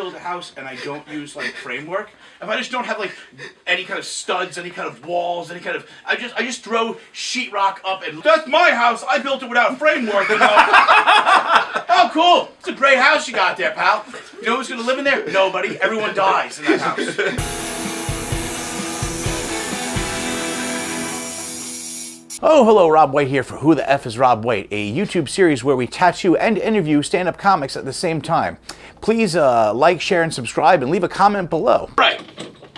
build a house and I don't use like framework, if I just don't have like any kind of studs, any kind of walls, any kind of, I just throw sheetrock up and that's my house. I built it without framework. You know? Oh, cool. It's a great house you got there, pal. You know who's gonna live in there? Nobody. Everyone dies in that house. Oh, hello, Rob White here for Who the F is Rob White, a YouTube series where we tattoo and interview stand-up comics at the same time. Please like, share, and subscribe, and leave a comment below. Right.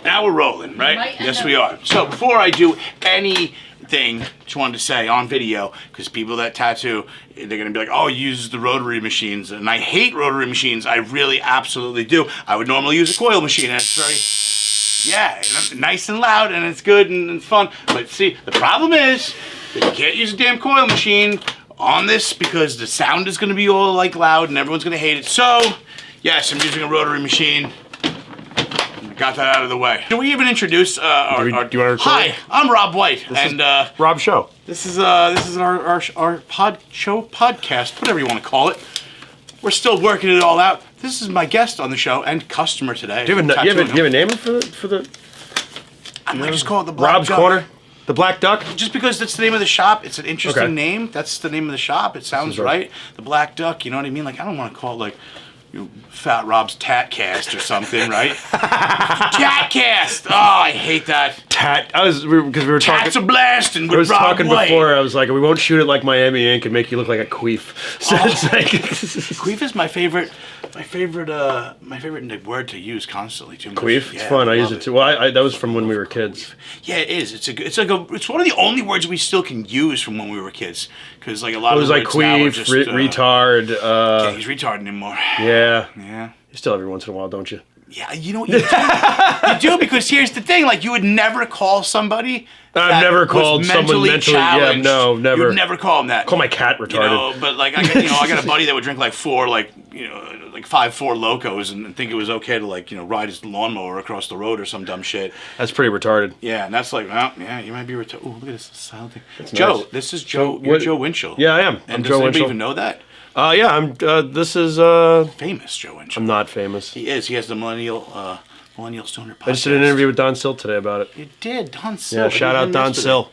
Now we're rolling, right? Yes, we are. So before I do anything, just wanted to say on video, because people that tattoo, they're going to be like, oh, he uses the rotary machines. And I hate rotary machines. I really absolutely do. I would normally use a coil machine, and it's very... yeah, nice and loud, and it's good and it's fun. But see, the problem is that you can't use a damn coil machine on this because the sound is going to be all like loud and everyone's going to hate it. So, yes, I'm using a rotary machine. Got that out of the way. Can we even introduce our... Do you want to record? Hi, I'm Rob White, Rob Show. This is our podcast, whatever you want to call it. We're still working it all out. This is my guest on the show and customer today. Do you have a name for the I might just call it the Black Rob's Duck. Corner? The Black Duck? Just because that's the name of the shop. It's an interesting name. That's the name of the shop. It sounds right. The Black Duck, you know what I mean? Like, I don't want to call it like, you know, Fat Rob's Tatcast or something, right? Tatcast! Oh, I hate that. Because we were talking. Tats a blast and I was talking White. before. I was like, we won't shoot it like Miami Ink and make you look like a queef. So it's like queef is my favorite word to use constantly too. Queef, it's fun. I use it too. Well, that was from when we were kids. Yeah, it is. It's one of the only words we still can use from when we were kids. Because like a lot of it was like queef, retard. Can't use retard anymore. Yeah. Yeah. You still every once in a while, don't you? Yeah, you know what you do? You do, because here's the thing, like, you would never call somebody I've never called someone mentally challenged. Yeah, no, never. You would never call them that. Call my cat retarded. You know, but like, I got a buddy that would drink like 5 Locos and think it was okay to like, ride his lawnmower across the road or some dumb shit. That's pretty retarded. Yeah, and that's like, well, yeah, you might be retarded. Oh, look at this silent thing. That's Joe, nice. This is Joe. So you're Joe Winchell. Yeah, I am. And I'm Joe Winchell. Does anybody even know that? Yeah, this is... famous Joe Winchell. I'm not famous. He is. He has the Millennial Stoner podcast. I just did an interview with Don Sill today about it. You did? Don Sill. Yeah, shout out Don Sill.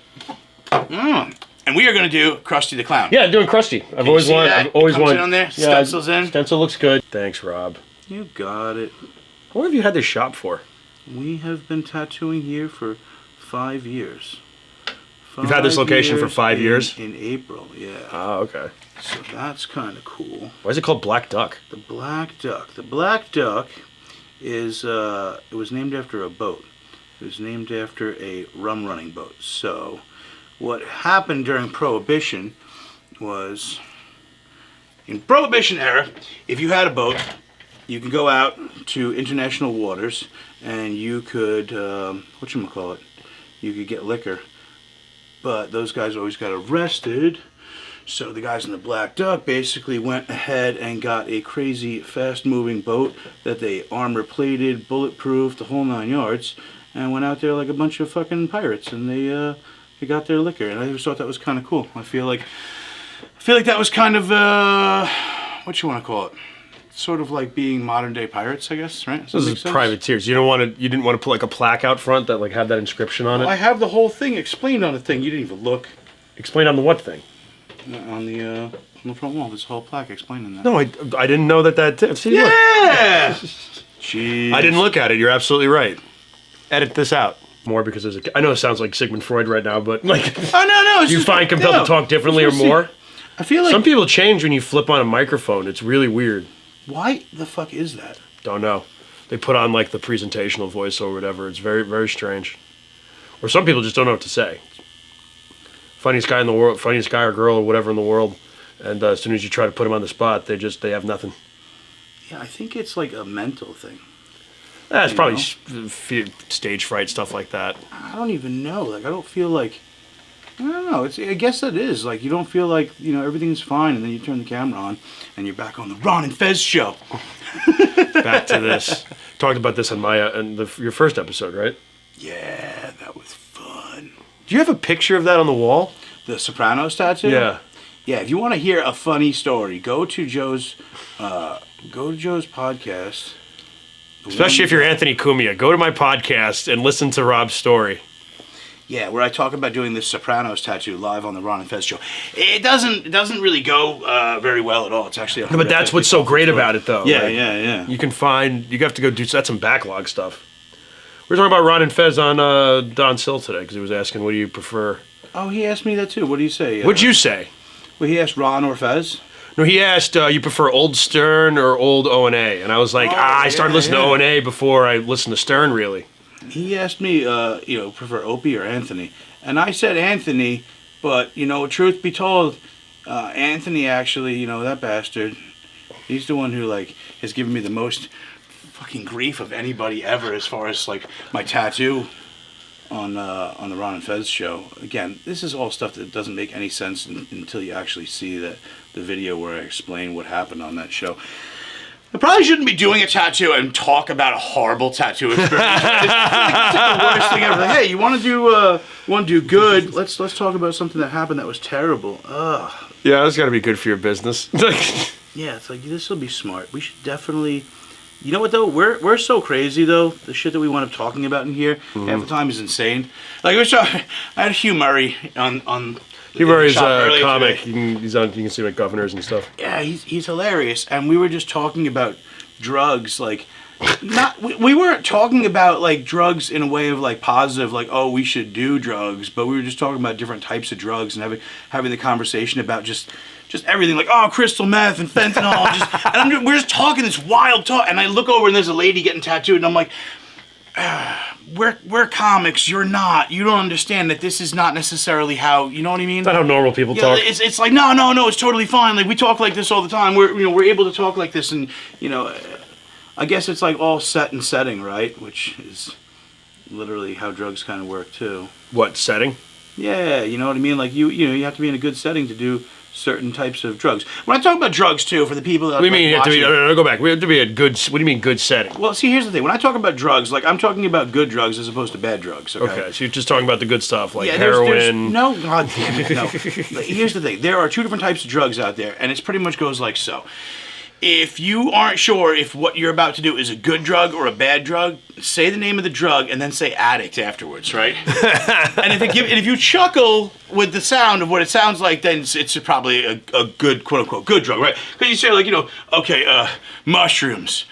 And we are going to do Krusty the Clown. Yeah, doing Krusty. I've always wanted. On there. Stencils in. Stencil looks good. Thanks, Rob. You got it. How long have you had this shop for? We have been tattooing here for 5 years. You've had this location for 5 years? In April, yeah. Oh, okay. So that's kind of cool. Why is it called Black Duck? The Black Duck. The Black Duck is, it was named after a boat. It was named after a rum running boat. So what happened during Prohibition was, in Prohibition era, if you had a boat, you could go out to international waters and you could, whatchamacallit, you could get liquor. But those guys always got arrested. So the guys in the Black Duck basically went ahead and got a crazy fast-moving boat that they armor-plated, bulletproof, the whole 9 yards, and went out there like a bunch of fucking pirates, and they got their liquor. And I always thought that was kind of cool. I feel like that was kind of what you want to call it? Sort of like being modern-day pirates, I guess, right? This is privateers. You didn't want to put like a plaque out front that like had that inscription on it. I have the whole thing explained on the thing. You didn't even look. Explain on the what thing? On the front wall, there's a whole plaque explaining that. No, I didn't know that. See, yeah! Jeez. I didn't look at it. You're absolutely right. Edit this out. More because I know it sounds like Sigmund Freud right now, but like... Oh, no. Do you find compelled to talk differently or more? I feel like... Some people change when you flip on a microphone. It's really weird. Why the fuck is that? Don't know. They put on like the presentational voice or whatever. It's very, very strange. Or some people just don't know what to say. Funniest guy in the world, funniest guy or girl or whatever in the world, and as soon as you try to put them on the spot, they have nothing. Yeah, I think it's like a mental thing. It's probably stage fright, stuff like that. I don't even know. Like, I don't feel like... I don't know. I guess it is. Like, you don't feel like, everything's fine, and then you turn the camera on, and you're back on the Ron and Fez show. Back to this. Talked about this on your first episode, right? Yeah, that was fun. Do you have a picture of that on the wall? The Sopranos tattoo? Yeah. Yeah, if you want to hear a funny story, go to Joe's podcast, Especially if you're Anthony Cumia. Go to my podcast and listen to Rob's story. Yeah, where I talk about doing this Sopranos tattoo live on the Ron and Fez show. It doesn't really go very well at all. It's actually No, but that's what's so great about it, though. Yeah, Like, yeah. You have to go do that's some backlog stuff. We were talking about Ron and Fez on Don Sill today because he was asking, what do you prefer? Oh, he asked me that too. What do you say? What'd you say? Well, he asked Ron or Fez. No, he asked, you prefer old Stern or old O&A? And I was like, I started listening to O&A before I listened to Stern, really. He asked me, prefer Opie or Anthony, and I said Anthony, but truth be told, Anthony actually, that bastard, he's the one who has given me the most fucking grief of anybody ever as far as my tattoo on the Ron and Fez show. Again, this is all stuff that doesn't make any sense until you actually see the video where I explain what happened on that show. I probably shouldn't be doing a tattoo and talk about a horrible tattoo experience. It's the worst thing ever. Hey, you want to do good? Let's talk about something that happened that was terrible. Ugh. Yeah, that's got to be good for your business. Yeah, it's like this will be smart. We should definitely. You know what though? We're so crazy though. The shit that we wind up talking about in here half the time is insane. I had Hugh Murray on. Hugh Murray's a a comic. You can see governors and stuff. Yeah, he's hilarious. And we were just talking about drugs, we weren't talking about drugs in a way of positive, oh, we should do drugs, but we were just talking about different types of drugs and having the conversation about just everything, crystal meth and fentanyl. We're just talking this wild talk, and I look over and there's a lady getting tattooed, and I'm like, we're comics, you're not. You don't understand that this is not necessarily how, you know what I mean? It's not how normal people talk. It's like, no, it's totally fine. We talk like this all the time. We're able to talk like this, and I guess it's all set and setting, right? Which is literally how drugs kind of work too. What, setting? Yeah, you know what I mean? You have to be in a good setting to do certain types of drugs. When I talk about drugs too, for the people that What do you mean you have to be? No, go back. We have to be a good. What do you mean good setting? Well, see, here's the thing. When I talk about drugs, I'm talking about good drugs as opposed to bad drugs. Okay, so you're just talking about the good stuff, like heroin. heroin. No, God damn it, no. Here's the thing. There are two different types of drugs out there, and it pretty much goes like so. If you aren't sure if what you're about to do is a good drug or a bad drug, say the name of the drug and then say addict afterwards, right? And if you chuckle with the sound of what it sounds like, then it's probably a good, quote unquote, good drug, right? Because you say mushrooms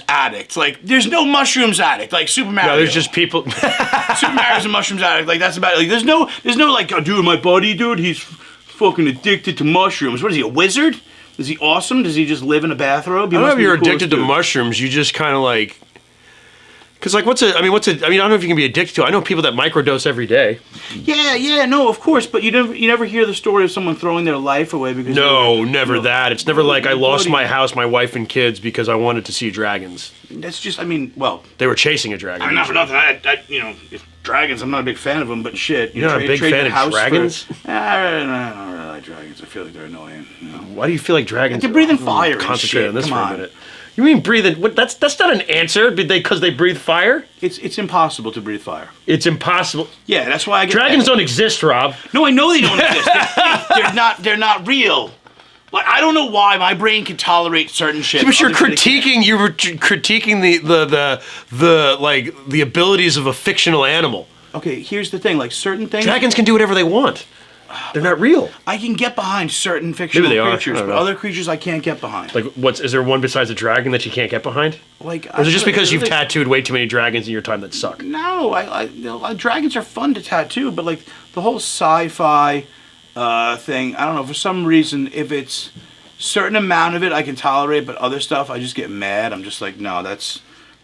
addict. There's no mushrooms addict. Super Mario. No, there's just people. Super Mario's a mushrooms addict. That's about it. There's no oh, dude, my buddy, dude, he's fucking addicted to mushrooms. What is he, a wizard? Is he awesome? Does he just live in a bathrobe? I don't know if you're addicted to mushrooms. You just kind of because I don't know if you can be addicted to it. I know people that microdose every day. Yeah, no, of course, but you never hear the story of someone throwing their life away because never that. It's never I lost my house, my wife and kids because I wanted to see dragons. That's just, they were chasing a dragon. I'm not for nothing. If dragons, I'm not a big fan of them, but shit. You're not a big fan of dragons? I don't really like dragons. I feel like they're annoying. Why do you feel like dragons? They're breathing fire. Concentrate on this for a minute. You mean breathing? What? That's not an answer. Because they breathe fire. It's impossible to breathe fire. It's impossible. Yeah, that's why I get dragons don't exist, Rob. No, I know they don't exist. They're not real. I don't know why my brain can tolerate certain shit. But you were critiquing the abilities of a fictional animal. Okay, here's the thing. Certain things. Dragons can do whatever they want. They're not real. I can get behind certain fictional creatures, but other creatures I can't get behind. Is there one besides a dragon that you can't get behind? Or is it just because you've tattooed way too many dragons in your time that suck? No, dragons are fun to tattoo, but the whole sci-fi thing, I don't know, for some reason, if it's certain amount of it I can tolerate, but other stuff I just get mad. I'm just no, that's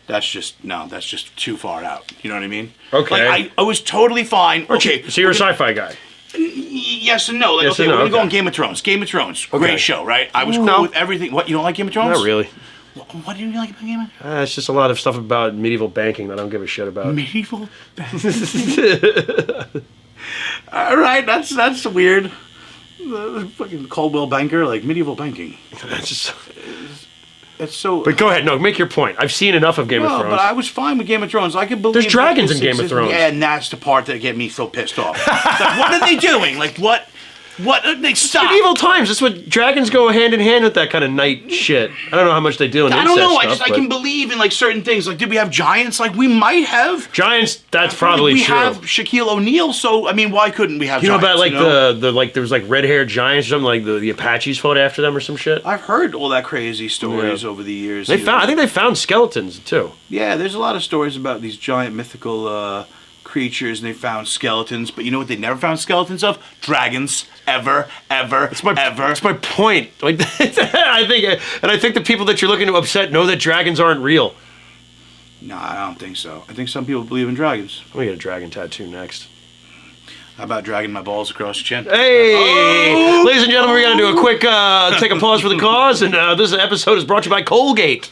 just too far out. You know what I mean? Okay. I was totally fine. Okay. So you're a sci-fi guy. Yes and no. Yes we're going to go okay. on Game of Thrones. Game of Thrones, great show, right? I was cool with everything. What, you don't like Game of Thrones? Not really. What do you like about Game of Thrones? It's just a lot of stuff about medieval banking that I don't give a shit about. Medieval banking? All right, that's weird. The fucking Caldwell banker, medieval banking. That's just... It's so. But go ahead. No, make your point. I've seen enough of Game of Thrones. But I was fine with Game of Thrones. I could believe there's dragons in Game of Thrones. Yeah, and that's the part that get me so pissed off. What are they doing? What? What? They stop. Medieval times. That's what dragons go hand in hand with that kind of knight shit. I don't know how much they do in I incest don't know. stuff, I can believe in like certain things. Like, did we have giants? Like, we might have. Giants. That's probably we true. have Shaquille O'Neal. So I mean, why couldn't we have? You know giants, about like the like there was like red-haired giants or something, like the Apaches fought after them or some shit. I've heard all that crazy stories over the years. I think they found skeletons too. Yeah, there's a lot of stories about these giant mythical creatures, and they found skeletons. But you know what they never found skeletons of? Dragons. Ever. That's my point. Like, I think the people that you're looking to upset know that dragons aren't real. No, I don't think so. I think some people believe in dragons. I'm gonna get a dragon tattoo next. How about dragging my balls across your chin? Hey! Ladies and gentlemen, we gotta do a quick take a pause for the cause, and this episode is brought to you by Colgate.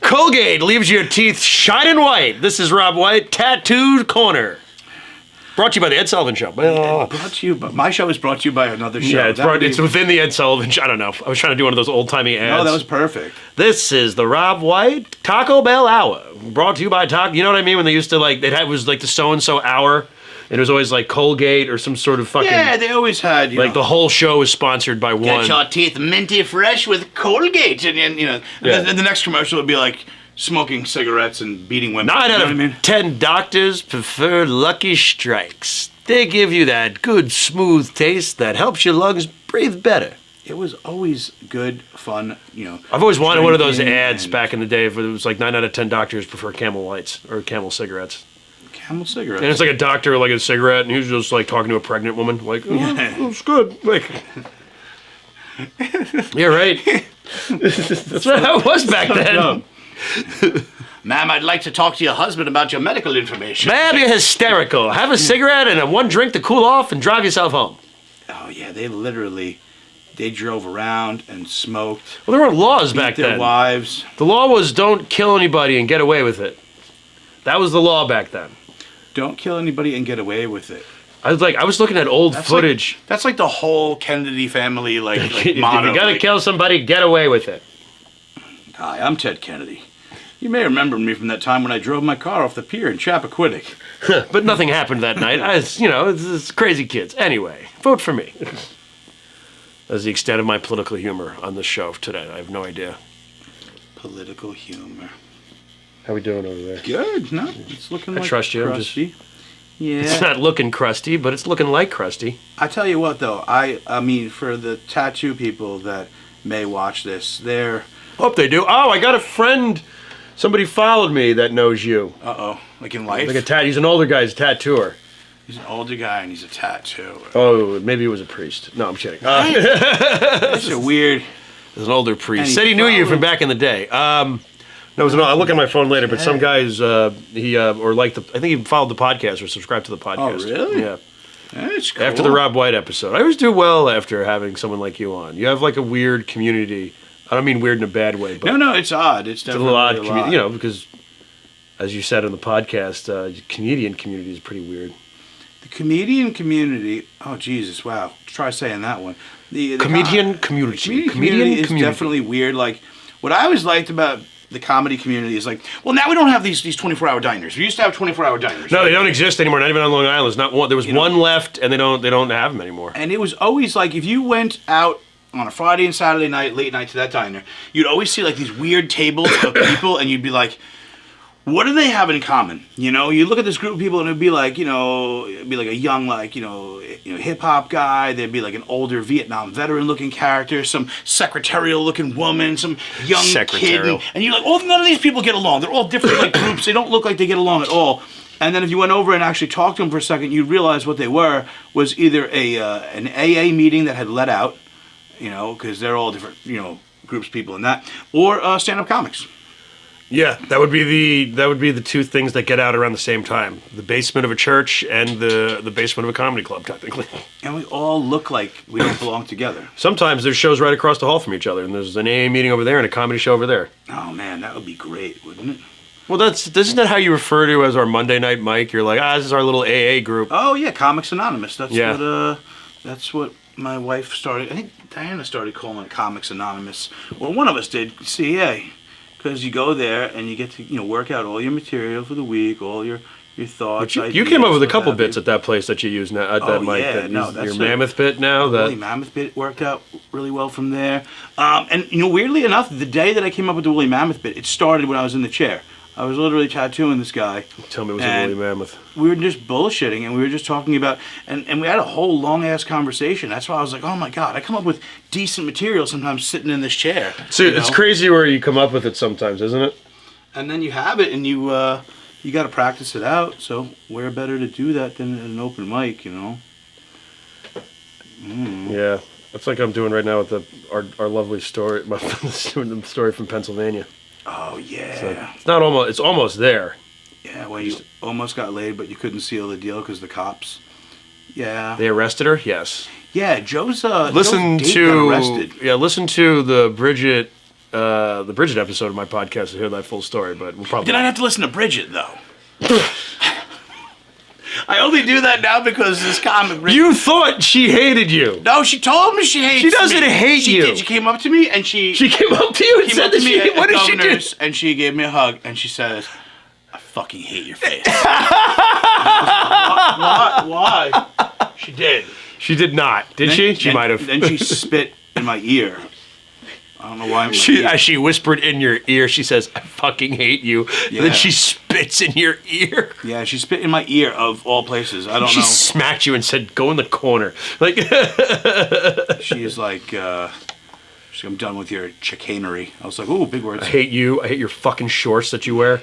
Colgate leaves your teeth shining white. This is Rob White, Tattooed Corner. Brought to you by the Ed Sullivan Show. Brought to you, but my show is brought to you by another show. Yeah, it's within the Ed Sullivan Show. I don't know. I was trying to do one of those old-timey ads. No, that was perfect. This is the Rob White Taco Bell Hour. Brought to you by Taco. You know what I mean? When they used to like, it was like the so-and-so hour. And it was always like Colgate or some sort of fucking... Yeah, they always had, like the whole show was sponsored by one. Get your teeth minty fresh with Colgate. And you know, and the next commercial would be like smoking cigarettes and beating women. 9 out of 10 doctors prefer Lucky Strikes. They give you that good, smooth taste that helps your lungs breathe better. It was always good, fun, you know. I've always wanted one of those ads back in the day. It was like 9 out of 10 doctors prefer Camel Lights or Camel cigarettes. Camel cigarettes. And it's like a doctor with like a cigarette, and he was just like talking to a pregnant woman, like, it's good. Like, yeah, right. That's not how it was back then. No. Ma'am, I'd like to talk to your husband about your medical information. Ma'am, you're hysterical. Have a cigarette and one drink to cool off and drive yourself home. Oh, yeah, they drove around and smoked. Well, there weren't laws back their then. Wives. The law was don't kill anybody and get away with it. That was the law back then. Don't kill anybody and get away with it. I was looking at old footage. That's like the whole Kennedy family like If motto. you gotta kill somebody, get away with it. Hi, I'm Ted Kennedy. You may remember me from that time when I drove my car off the pier in Chappaquiddick. But nothing happened that night. It's crazy kids. Anyway, vote for me. That's the extent of my political humor on this show today. I have no idea. Political humor. How we doing over there? Good. No, it's looking like trust you. crusty. Yeah. It's not looking crusty, but it's looking like crusty. I tell you what, though. I mean, for the tattoo people that may watch this, they're... Hope they do. Oh, I got a friend. Somebody followed me that knows you. Uh-oh. Like in life? He's an older guy. He's a tattooer. He's an older guy and he's a tattooer. Oh, maybe he was a priest. No, I'm kidding. That's a weird... He's an older priest. Said he knew you from back in the day. No, I'll look at my phone later, but some guys, I think he followed the podcast or subscribed to the podcast. Oh, really? Yeah. That's cool. After the Rob White episode. I always do well after having someone like you on. You have like a weird community. I don't mean weird in a bad way, but... No, it's odd. It's definitely a little odd community, because, as you said in the podcast, Canadian community is pretty weird. The comedian community... Oh, Jesus, wow. Try saying that one. The comedian community. The community is definitely weird. Like, what I always liked about the comedy community is like, well, now we don't have these 24-hour diners. We used to have 24-hour diners. No, they don't exist anymore. Not even on Long Island. There's not one. There was one left, and they don't have them anymore. And it was always like, if you went out on a Friday and Saturday night, late night to that diner, you'd always see like these weird tables of people, and you'd be like, what do they have in common? You know, you look at this group of people, and it'd be like, it'd be like a young, like, hip hop guy. There'd be like an older Vietnam veteran-looking character, some secretarial-looking woman, some young kid, and you're like, oh, none of these people get along. They're all different like groups. They don't look like they get along at all. And then if you went over and actually talked to them for a second, you'd realize what they was either an AA meeting that had let out, because they're all different, groups of people in that, or stand-up comics. Yeah, that would be the two things that get out around the same time: the basement of a church and the basement of a comedy club, technically. And we all look like we don't belong together. Sometimes there's shows right across the hall from each other, and there's an AA meeting over there and a comedy show over there. Oh man, that would be great, wouldn't it? Well, isn't that how you refer to as our Monday night mic? You're like, this is our little AA group. Oh yeah, Comics Anonymous. That's what my wife started. I think Diana started calling it Comics Anonymous. Well, one of us did, CA. Because you go there and you get to work out all your material for the week, all your your thoughts. You came up with a ideas, couple what have bits you. at that place that you use now, at that mic. Yeah, That no, is that's your a- mammoth bit now. The That Woolly Mammoth bit worked out really well from there. And weirdly enough, the day that I came up with the Woolly Mammoth bit, it started when I was in the chair. I was literally tattooing this guy. tell me it was a and woolly mammoth. We were just bullshitting, and we were just talking about, and we had a whole long ass conversation. That's why I was like, oh my god, I come up with decent material sometimes sitting in this chair. So it's crazy where you come up with it sometimes, isn't it? And then you have it, and you got to practice it out. So where better to do that than at an open mic, Yeah, that's like I'm doing right now with our lovely story, my the story from Pennsylvania. Oh yeah. So it's not almost. It's almost there. Yeah, well, you almost got laid, but you couldn't seal the deal because the cops. Yeah. They arrested her. Yes. Yeah, Joe's Listen Joe's date to got arrested. listen to the Bridget episode of my podcast to hear that full story. But we'll probably Did I have to listen to Bridget though? I only do that now because this comic. You thought she hated you. No, she told me she hates She doesn't me. hate She you. did. She came up to me and She came up to you and came said up to that me she. at What did she do? Governor's, and she gave me a hug and she says, "I fucking hate your face." Why? She did. She did not. Did she? She might have. Then she spit in my ear. I don't know why. As she whispered in your ear, she says, "I fucking hate you." Yeah. And then she spits in your ear. Yeah, she spit in my ear of all places. I don't She know. smacked you and said, "Go in the corner." Like, She's like, I'm done with your chicanery. I was like, ooh, big words. I hate you. I hate your fucking shorts that you wear.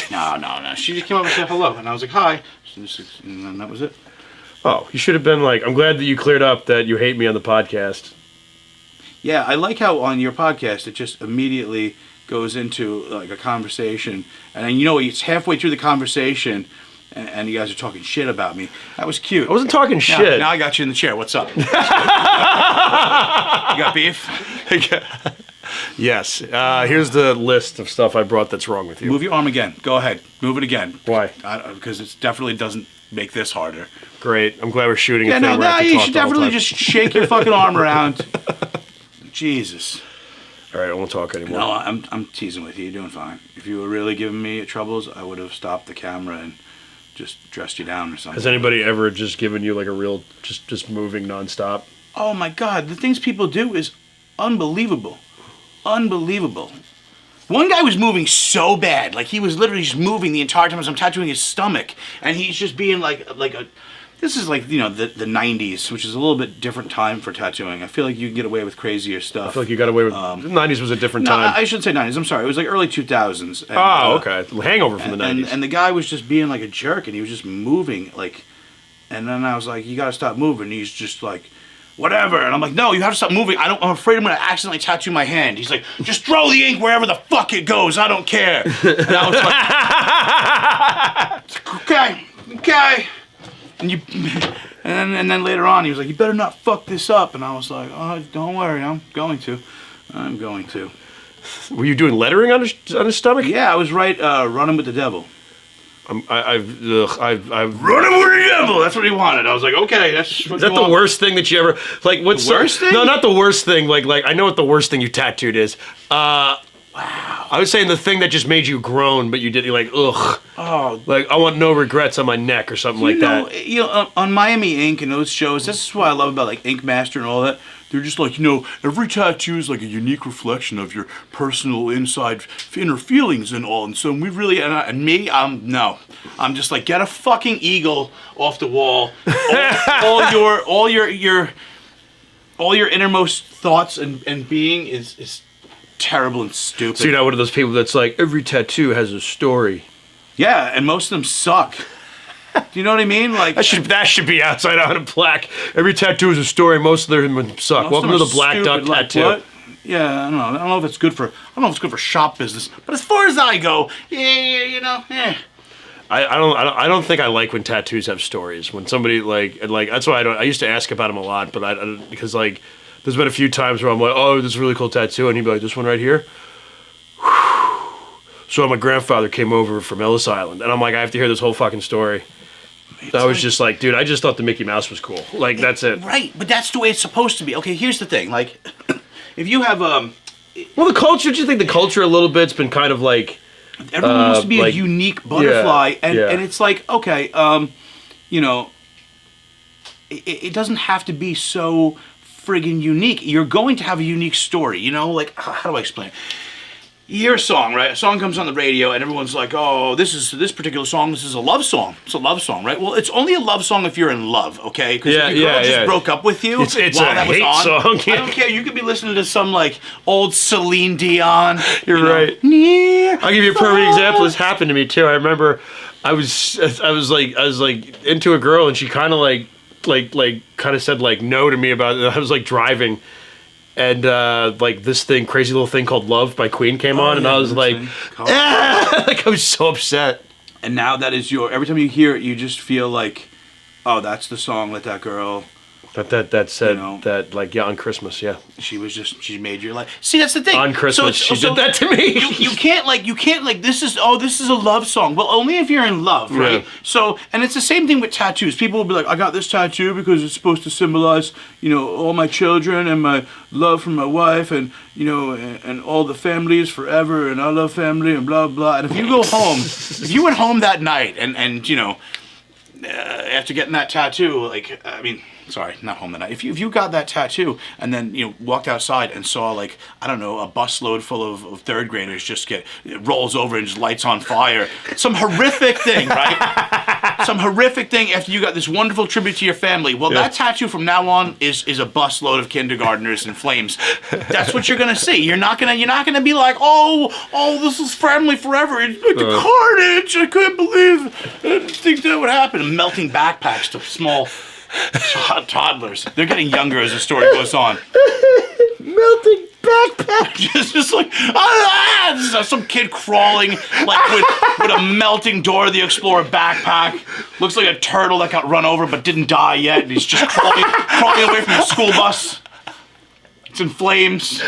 No. She just came up and said hello, and I was like, hi. And then that was it. Oh, you should have been like, I'm glad that you cleared up that you hate me on the podcast. Yeah, I like how on your podcast it just immediately goes into like a conversation, and then it's halfway through the conversation, and you guys are talking shit about me. That was cute. I wasn't talking shit. Now I got you in the chair. What's up? You got beef? Yes. Here's the list of stuff I brought that's wrong with you. Move your arm again. Go ahead. Move it again. Why? Because it definitely doesn't make this harder. Great. I'm glad we're shooting. Yeah, a thing no, where I have to you talk should the whole definitely time. just shake your fucking arm around. Jesus. All right, I won't talk anymore. No, I'm teasing with you. You're doing fine. If you were really giving me troubles, I would have stopped the camera and just dressed you down or something. Has anybody ever just given you like a real, just moving nonstop? Oh my God, the things people do is unbelievable. Unbelievable. One guy was moving so bad, like he was literally just moving the entire time as I'm tattooing his stomach, and he's just being like a. This is like the 90s, which is a little bit different time for tattooing. I feel like you can get away with crazier stuff. I feel like you got away with. The 90s was a different No, time. I shouldn't say 90s. I'm sorry. It was like early 2000s. And, Okay. Hangover from the 90s. And the guy was just being like a jerk, and he was just moving like. And then I was like, "You got to stop moving." And he's just like, "Whatever." And I'm like, "No, you have to stop moving. I'm afraid I'm gonna accidentally tattoo my hand." He's like, "Just throw the ink wherever the fuck it goes. I don't care." And I was like, "Okay." And then later on, he was like, "You better not fuck this up." And I was like, "Oh, don't worry, I'm going to." Were you doing lettering on his stomach? Yeah, I was right. Running with the devil. I've Running with the devil. That's what he wanted. I was like, okay, that's. What Is that the worst thing that you ever like? What's The worst thing? No, not the worst thing. Like I know what the worst thing you tattooed is. Wow. I was saying the thing that just made you groan, but you're like, ugh. Oh, Like I want no regrets on my neck or something like that. On Miami Ink and those shows, this is what I love about like Ink Master and all that. They're just like, every tattoo is like a unique reflection of your personal inner feelings and all. And so we really, and me, no. I'm just like, get a fucking eagle off the wall. All your innermost thoughts and being is terrible and stupid. So you're not one of those people that's like, every tattoo has a story. Yeah, and most of them suck. Do you know what I mean? Like That should be outside on a plaque. Every tattoo is a story. Most of them suck. most Welcome of to them the Black are Duck stupid, like, tattoo. what? Yeah, I don't know. I don't know if it's good for shop business. But as far as I go, I don't think I like when tattoos have stories. When somebody like that's why I used to ask about them a lot, but because like there's been a few times where I'm like, oh, this is a really cool tattoo, and he'd be like, this one right here. So my grandfather came over from Ellis Island, and I'm like, I have to hear this whole fucking story. I was just like, dude, I just thought the Mickey Mouse was cool. Like that's it. Right, but that's the way it's supposed to be. Okay, here's the thing. Like, if you have Well, the culture. Do you think the culture a little bit's been kind of like Everyone wants to be a unique butterfly, and it's like, okay, you know, it doesn't have to be so friggin' unique. You're going to have a unique story, you know? Like, how do I explain it? You hear a song, right? A song comes on the radio, and everyone's like, oh, this particular song, this is a love song. It's a love song, right? Well, it's only a love song if you're in love, okay? Because if your girl just broke up with you it's while a that was hate on, song. I don't care. You could be listening to some, like, old Celine Dion. You're right. Near I'll give you a perfect example. This happened to me, too. I remember I was like into a girl, and she kind of kind of said like no to me about it. I was like driving, and like this crazy little thing called Love by Queen came on, and I was like, like I was so upset. And now that is every time you hear it, you just feel like, oh, that's the song that girl. That said, that like, yeah, on Christmas, yeah. She made your life. See, that's the thing. On Christmas, she did that to me. You can't this is a love song. Well, only if you're in love, right? Yeah. So, and it's the same thing with tattoos. People will be like, I got this tattoo because it's supposed to symbolize, all my children and my love for my wife and, and all the families forever and I love family and blah, blah. And if you go home, if you went home that night and after getting that tattoo, sorry, not home that night. If you got that tattoo and then walked outside and saw a busload full of third graders just it rolls over and just lights on fire, some horrific thing, right? Some horrific thing after you got this wonderful tribute to your family. Well, that tattoo from now on is a busload of kindergartners in flames. That's what you're gonna see. You're not gonna be like, oh, this is family forever. It's like the carnage. I couldn't believe. I didn't think that would happen. Melting backpacks to small toddlers. They're getting younger as the story goes on. Melting backpack. just like this is some kid crawling like with a melting Dora the Explorer backpack. Looks like a turtle that got run over but didn't die yet, and he's just crawling away from the school bus. It's in flames.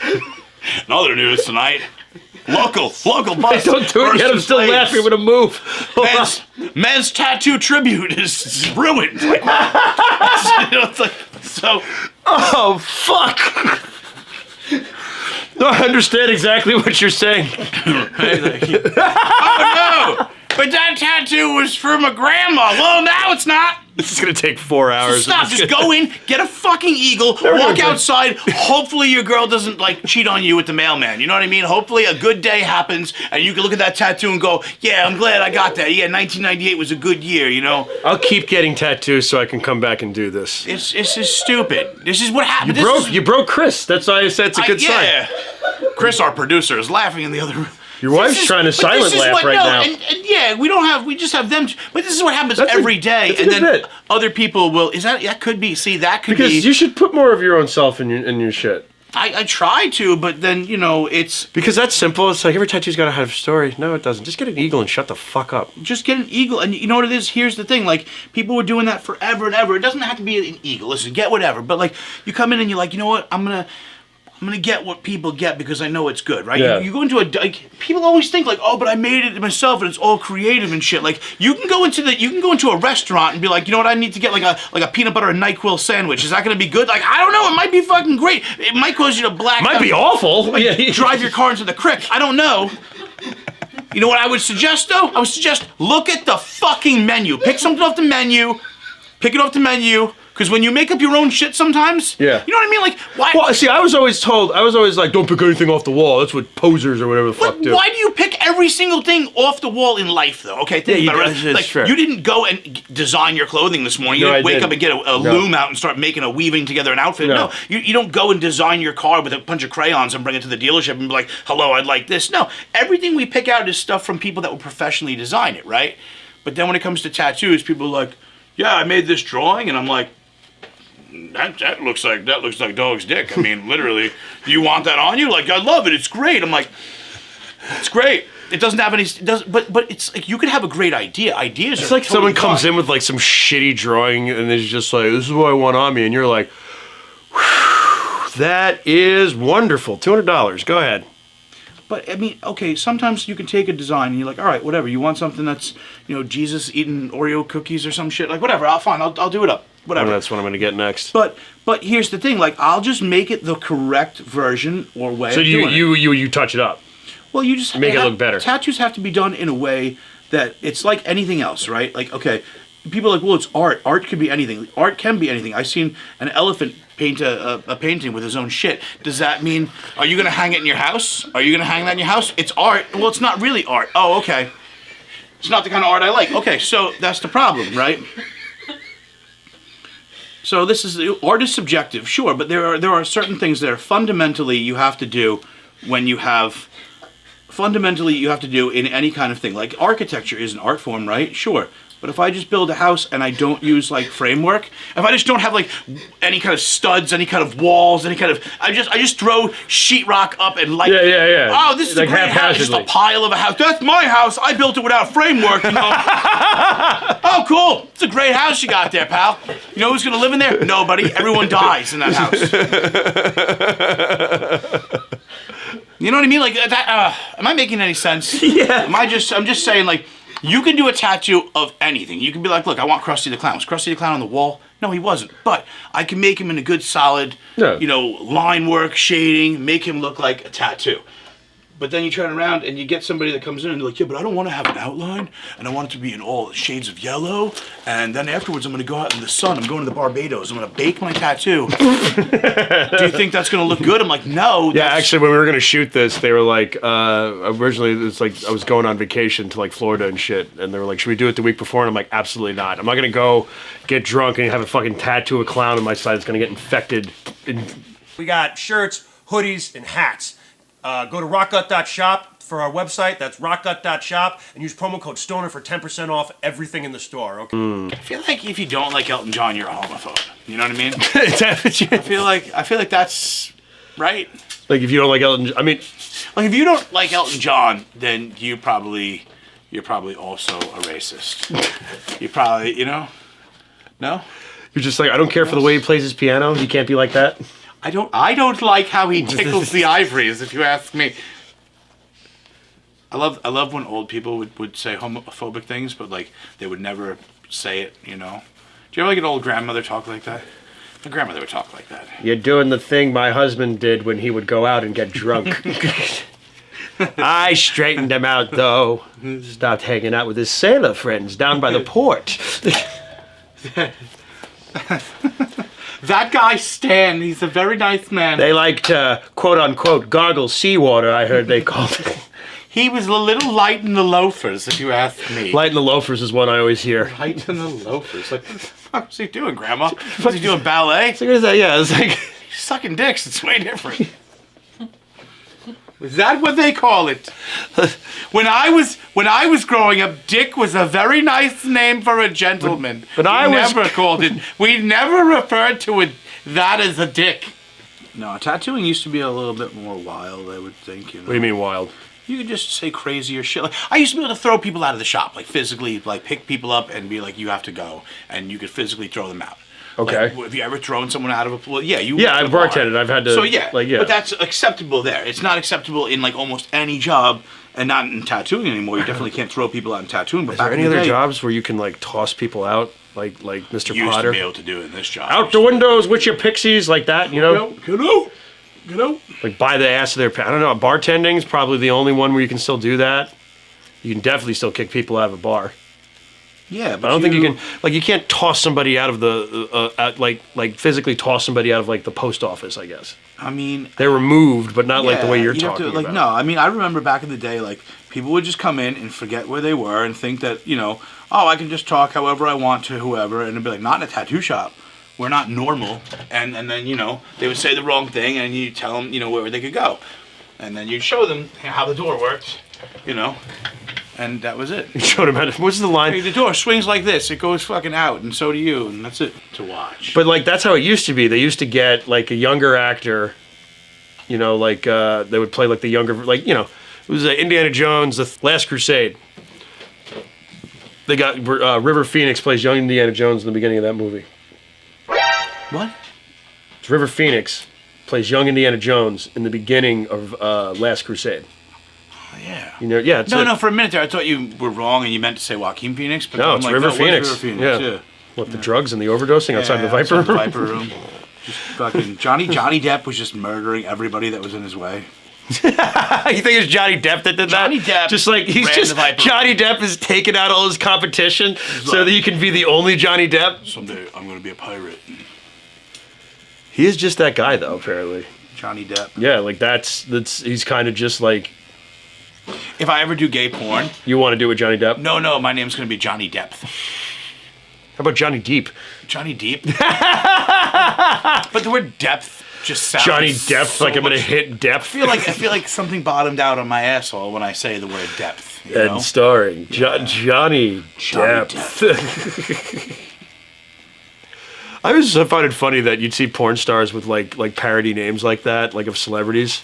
In other news tonight. Local bus. Don't do it yet. I'm still laughing. I'm gonna move. Men's tattoo tribute is ruined. Oh fuck! No, I understand exactly what you're saying. Oh no! But that tattoo was for my grandma. Well, now it's not. This is gonna take 4 hours. Stop. Just go in, get a fucking eagle, walk outside. Hopefully your girl doesn't cheat on you with the mailman. You know what I mean? Hopefully a good day happens and you can look at that tattoo and go, yeah, I'm glad I got that. Yeah, 1998 was a good year. I'll keep getting tattoos so I can come back and do this. It's just stupid. This is what happened. You broke Chris. That's why I said it's a good sign. Yeah. Chris, our producer, is laughing in the other room. Your wife's trying to silent laugh right now. And yeah, we just have them. But this is what happens every day. And then other people will. That could be. See, that could be. Because you should put more of your own self in your shit. I try to, but then it's because that's simple. It's like every tattoo's got to have a story. No, it doesn't. Just get an eagle and shut the fuck up. Just get an eagle, and you know what it is. Here's the thing: people were doing that forever and ever. It doesn't have to be an eagle. Listen, get whatever. But you come in and you're like, you know what? I'm gonna get what people get because I know it's good, right? Yeah. You go into people always think oh, but I made it myself and it's all creative and shit. You can go into a restaurant and be like, you know what? I need to get like a peanut butter and NyQuil sandwich. Is that going to be good? I don't know. It might be fucking great. It might cause you to black. Might be awful. Drive your car into the creek. I don't know. You know what I would suggest though? I would suggest look at the fucking menu. Pick something off the menu. Pick it off the menu. Because when you make up your own shit sometimes, you know what I mean? Why? Well, see, I was always like, don't pick anything off the wall. That's what posers or whatever the fuck do. Why do you pick every single thing off the wall in life, though? Okay, think about it. You didn't go and design your clothing this morning. You didn't wake up and get a loom out and start weaving together an outfit. No, you don't go and design your car with a bunch of crayons and bring it to the dealership and be like, hello, I'd like this. No, everything we pick out is stuff from people that would professionally design it, right? But then when it comes to tattoos, people are like, yeah, I made this drawing, and I'm like, that looks like dog's dick. I mean, literally, do you want that on you? I love it. It's great. I'm like, it's great. It doesn't have any. But it's you could have a great idea. Ideas. It's like someone comes in with some shitty drawing and is just like, this is what I want on me, and you're like, that is wonderful. $200. Go ahead. But I mean, okay, sometimes you can take a design and you're like, all right, whatever. You want something that's, Jesus eating Oreo cookies or some shit, like whatever. I'll do it up, whatever. Oh, that's what I'm gonna get next. But here's the thing, like I'll just make it the correct version or way. So of doing it. you touch it up. Well, you just make it look better. Tattoos have to be done in a way that it's like anything else, right? Like, okay, people are like, well, it's art. Art could be anything. Art can be anything. I've seen an elephant paint a painting with his own shit. Does that mean, are you going to hang it in your house? Are you going to hang that in your house? It's art. Well, it's not really art. Oh, okay. It's not the kind of art I like. Okay, so that's the problem, right? So art is subjective, sure, but there are certain things that are fundamentally you have to do in any kind of thing. Like architecture is an art form, right? Sure. But if I just build a house and I don't use like framework, if I just don't have like any kind of studs, any kind of walls, I just throw sheetrock up and like, yeah. Oh, this is like a great house, just a pile of a house. That's my house. I built it without a framework. Oh, cool. It's a great house you got there, pal. You know who's gonna live in there? Nobody. Everyone dies in that house. You know what I mean? Like that. Am I making any sense? Yeah. I'm just saying, like, you can do a tattoo of anything. You can be like, look, I want Krusty the Clown. Was Krusty the Clown on the wall? No, he wasn't. But I can make him in a good, solid, line work, shading, make him look like a tattoo. But then you turn around and you get somebody that comes in and they're like, yeah, but I don't want to have an outline, and I want it to be in all shades of yellow, and then afterwards I'm going to go out in the sun. I'm going to the Barbados. I'm going to bake my tattoo. Do you think that's going to look good? I'm like, no. Yeah, actually, when we were going to shoot this, they were like, originally, it's like I was going on vacation to like Florida and shit, and they were like, should we do it the week before? And I'm like, absolutely not. I'm not going to go get drunk and have a fucking tattoo of a clown on my side that's going to get infected. We got shirts, hoodies, and hats. Go to rockgut.shop for our website. That's rockgut.shop, and use promo code Stoner for 10% off everything in the store. Okay. I feel like if you don't like Elton John, you're a homophobe. You know what I mean? Is that what you... I feel like that's right. Like if you don't like Elton, I mean, like if you don't like Elton John, then you're probably also a racist. You probably, no? you're just like, I don't care for the way he plays his piano. You can't be like that. I don't like how he tickles the ivories, if you ask me. I love when old people would say homophobic things, but like they would never say it, Do you ever like an old grandmother talk like that? My grandmother would talk like that. You're doing the thing my husband did when he would go out and get drunk. I straightened him out, though. Stopped hanging out with his sailor friends down by the port. That guy Stan, he's a very nice man. They like to, quote-unquote, gargle seawater, I heard they called it. He was a little light in the loafers, if you ask me. Light in the loafers is one I always hear. Light in the loafers. Like, what the fuck was he doing, Grandma? Was he doing ballet? So what is that? Yeah, it's like... He's sucking dicks. It's way different. Is that what they call it? When I was growing up, Dick was a very nice name for a gentleman. But we never referred to that as a dick. No, tattooing used to be a little bit more wild, I would think. What do you mean wild? You could just say crazier shit. Like, I used to be able to throw people out of the shop, like physically, like pick people up and be like, you have to go, and you could physically throw them out. Okay. Like, have you ever thrown someone out of a pool? Yeah, you. Yeah, I've bartended. I've had to. So yeah, yeah. But that's acceptable there. It's not acceptable in like almost any job, and not in tattooing anymore. You definitely can't throw people out in tattooing. But is there any other jobs where you can like toss people out, like Mr. You Potter? Used to be able to do it in this job. Out the windows with your pixies, like that, Get out. Like by the ass of their pants. I don't know. Bartending is probably the only one where you can still do that. You can definitely still kick people out of a bar. Yeah, but I don't think you can. Like, you can't toss somebody out of the like physically toss somebody out of like the post office. I guess. I mean, they're removed, but not like the way you're talking to, like, about. No, I mean, I remember back in the day, like people would just come in and forget where they were and think that I can just talk however I want to whoever, and it'd be like, not in a tattoo shop. We're not normal, and then they would say the wrong thing, and you tell them where they could go, and then you'd show them how the door works, and that was it. You showed him how to. What's the line? Hey, the door swings like this; it goes fucking out, and so do you, and that's it to watch. But like that's how it used to be. They used to get like a younger actor, they would play like the younger, it was Indiana Jones, the Last Crusade. They got River Phoenix plays young Indiana Jones in the beginning of that movie. What? River Phoenix plays young Indiana Jones in the beginning of Last Crusade. Yeah. You know, yeah. It's No, for a minute there, I thought you were wrong and you meant to say Joaquin Phoenix. But No, I'm it's like, River it was Phoenix. River Phoenix. Yeah. What, the drugs and the overdosing outside the Viper outside room? the Viper room. Just fucking Johnny Depp was just murdering everybody that was in his way. You think it's Johnny Depp that did that? Johnny Depp Just like he's ran just the Viper. Johnny Depp is taking out all his competition so like- that he can be the only Johnny Depp. Someday I'm gonna be a pirate. He is just that guy though, apparently. Johnny Depp. Yeah, like that's he's kind of just like If I ever do gay porn, you want to do with Johnny Depp. no, my name's gonna be Johnny Depp. How about Johnny Deep? Johnny Deep. But the word depth just sounds Johnny Depp, so like I'm gonna much- hit depth. I feel like something bottomed out on my asshole when I say the word depth. You know? And starring Johnny Depp. I always find it funny that you'd see porn stars with like parody names like that, like of celebrities,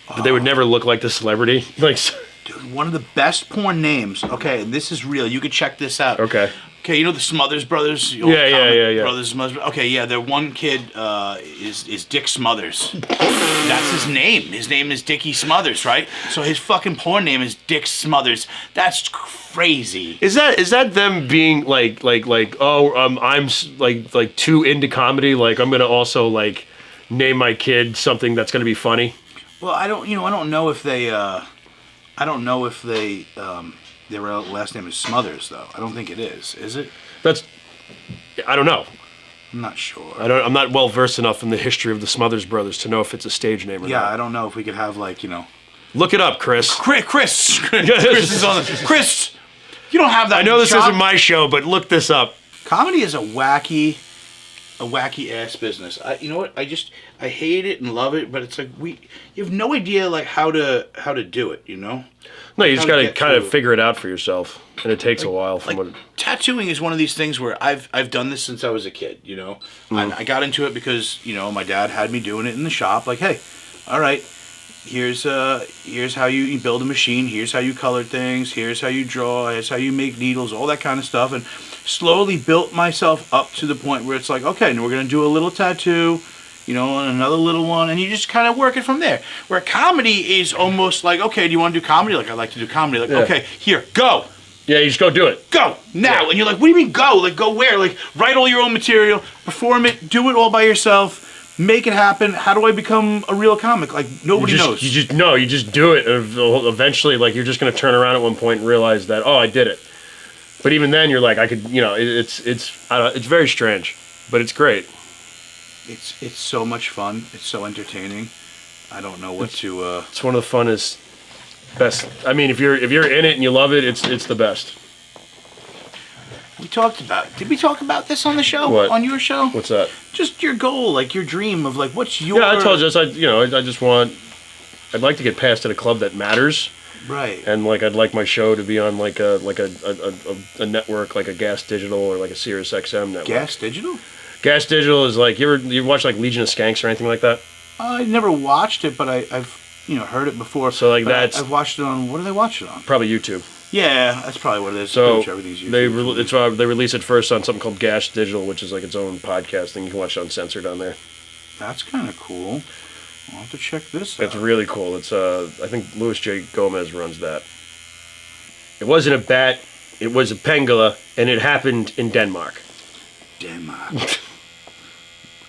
but they would never look like the celebrity. Like, Dude, one of the best porn names. Okay, and this is real. You could check this out. okay, Okay, you know the Smothers brothers? The old Yeah. Brothers Smothers. Okay, yeah, their one kid is Dick Smothers. That's his name. His name is Dickie Smothers, right? So his fucking porn name is Dick Smothers. That's crazy. is that them being like oh I'm like too into comedy, like I'm gonna also like name my kid something that's gonna be funny? Well, I don't know if they their last name is Smothers though. I don't think it is. Is it? That's I don't know. I'm not sure. I'm not well versed enough in the history of the Smothers brothers to know if it's a stage name or Yeah, not. I don't know if we could have like, Look it up, Chris. Chris is on the Chris. You don't have that. I know this shop. isn't my show, but look this up. Comedy is a wacky ass business. You know what? I hate it and love it, but it's like you have no idea like how to do it. You know? No, you just How to got to get kind of through it. figure it out for yourself, and it takes a while. From Like what tattooing is one of these things where I've done this since I was a kid. You know, I got into it because my dad had me doing it in the shop. Like, hey, all right. Here's how you build a machine. Here's how you color things. Here's how you draw. Here's how you make needles. All that kind of stuff. And slowly built myself up to the point where it's like, okay, now we're gonna do a little tattoo, and another little one, and you just kind of work it from there. Where comedy is almost like, okay, do you want to do comedy? Like, I like to do comedy. Like, Yeah. okay, here, go. Yeah, you just go do it. Go now. Yeah. And you're like, what do you mean go? Like, go where? Like, write all your own material, perform it, do it all by yourself, make it happen. How do I become a real comic? Like, nobody knows. You just do it. Eventually, like you're just gonna turn around at one point and realize that I did it. But even then, you're like, I could, it's I don't know, it's very strange, but it's great. It's so much fun. It's so entertaining. I don't know what to. It's one of the funnest, best. I mean, if you're in it and you love it, it's the best. Did we talk about this on the show? What? On your show? What's that? Just your goal, like your dream of like, what's your. Yeah, I told you. I just want. I'd like to get past at a club that matters. Right. And like I'd like my show to be on like a network, like a Gas Digital or like a Sirius XM network. Gas Digital? Gas Digital is like you watch like Legion of Skanks or anything like that? I never watched it, but I've heard it before. So, like, But that's- I've watched it on. What do they watch it on? Probably YouTube. Yeah, that's probably what it is. So Pretty much everything's YouTube. they release it first on something called Gas Digital, which is like its own podcast thing. You can watch it uncensored on there. That's kind of cool. I'll have to check this out. It's really cool. It's I think Louis J. Gomez runs that. It wasn't a bat, it was a pangolin, and it happened in Denmark. Denmark.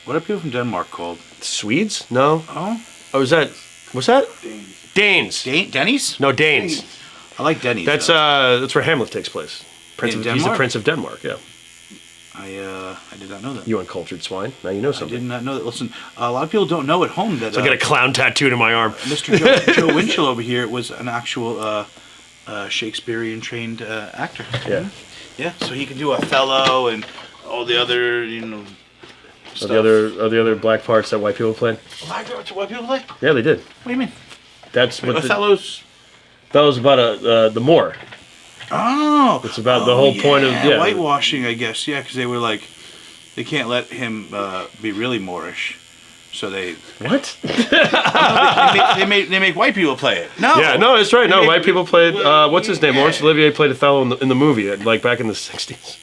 What are people from Denmark called? Swedes? No. Oh, Oh, what's that? Danes. Denny's? No, Danes. I like Denny's. That's though. that's where Hamlet takes place. In He's the Denmark? Prince of Denmark. Yeah. I did not know that. You uncultured swine. Now you know I something. did not know that. Listen, a lot of people don't know at home that So I got a clown tattooed in my arm. Mr. Joe Winchell over here was an actual Shakespearean trained actor. Yeah. Yeah, so he can do Othello and all the other, Are stuff. the other black parts that white people played? Black what people play? What Yeah, they did. do you mean? That's what Othello's. that was about the Moor. Oh, It's about the whole point of whitewashing, I guess. Yeah, because they were like, they can't let him be really Moorish, so they What? they make white people play it. No, Yeah, no, it's right. No, They white make- people played. What's his name? Yeah. Laurence Olivier played Othello in the movie, like back in the '60s.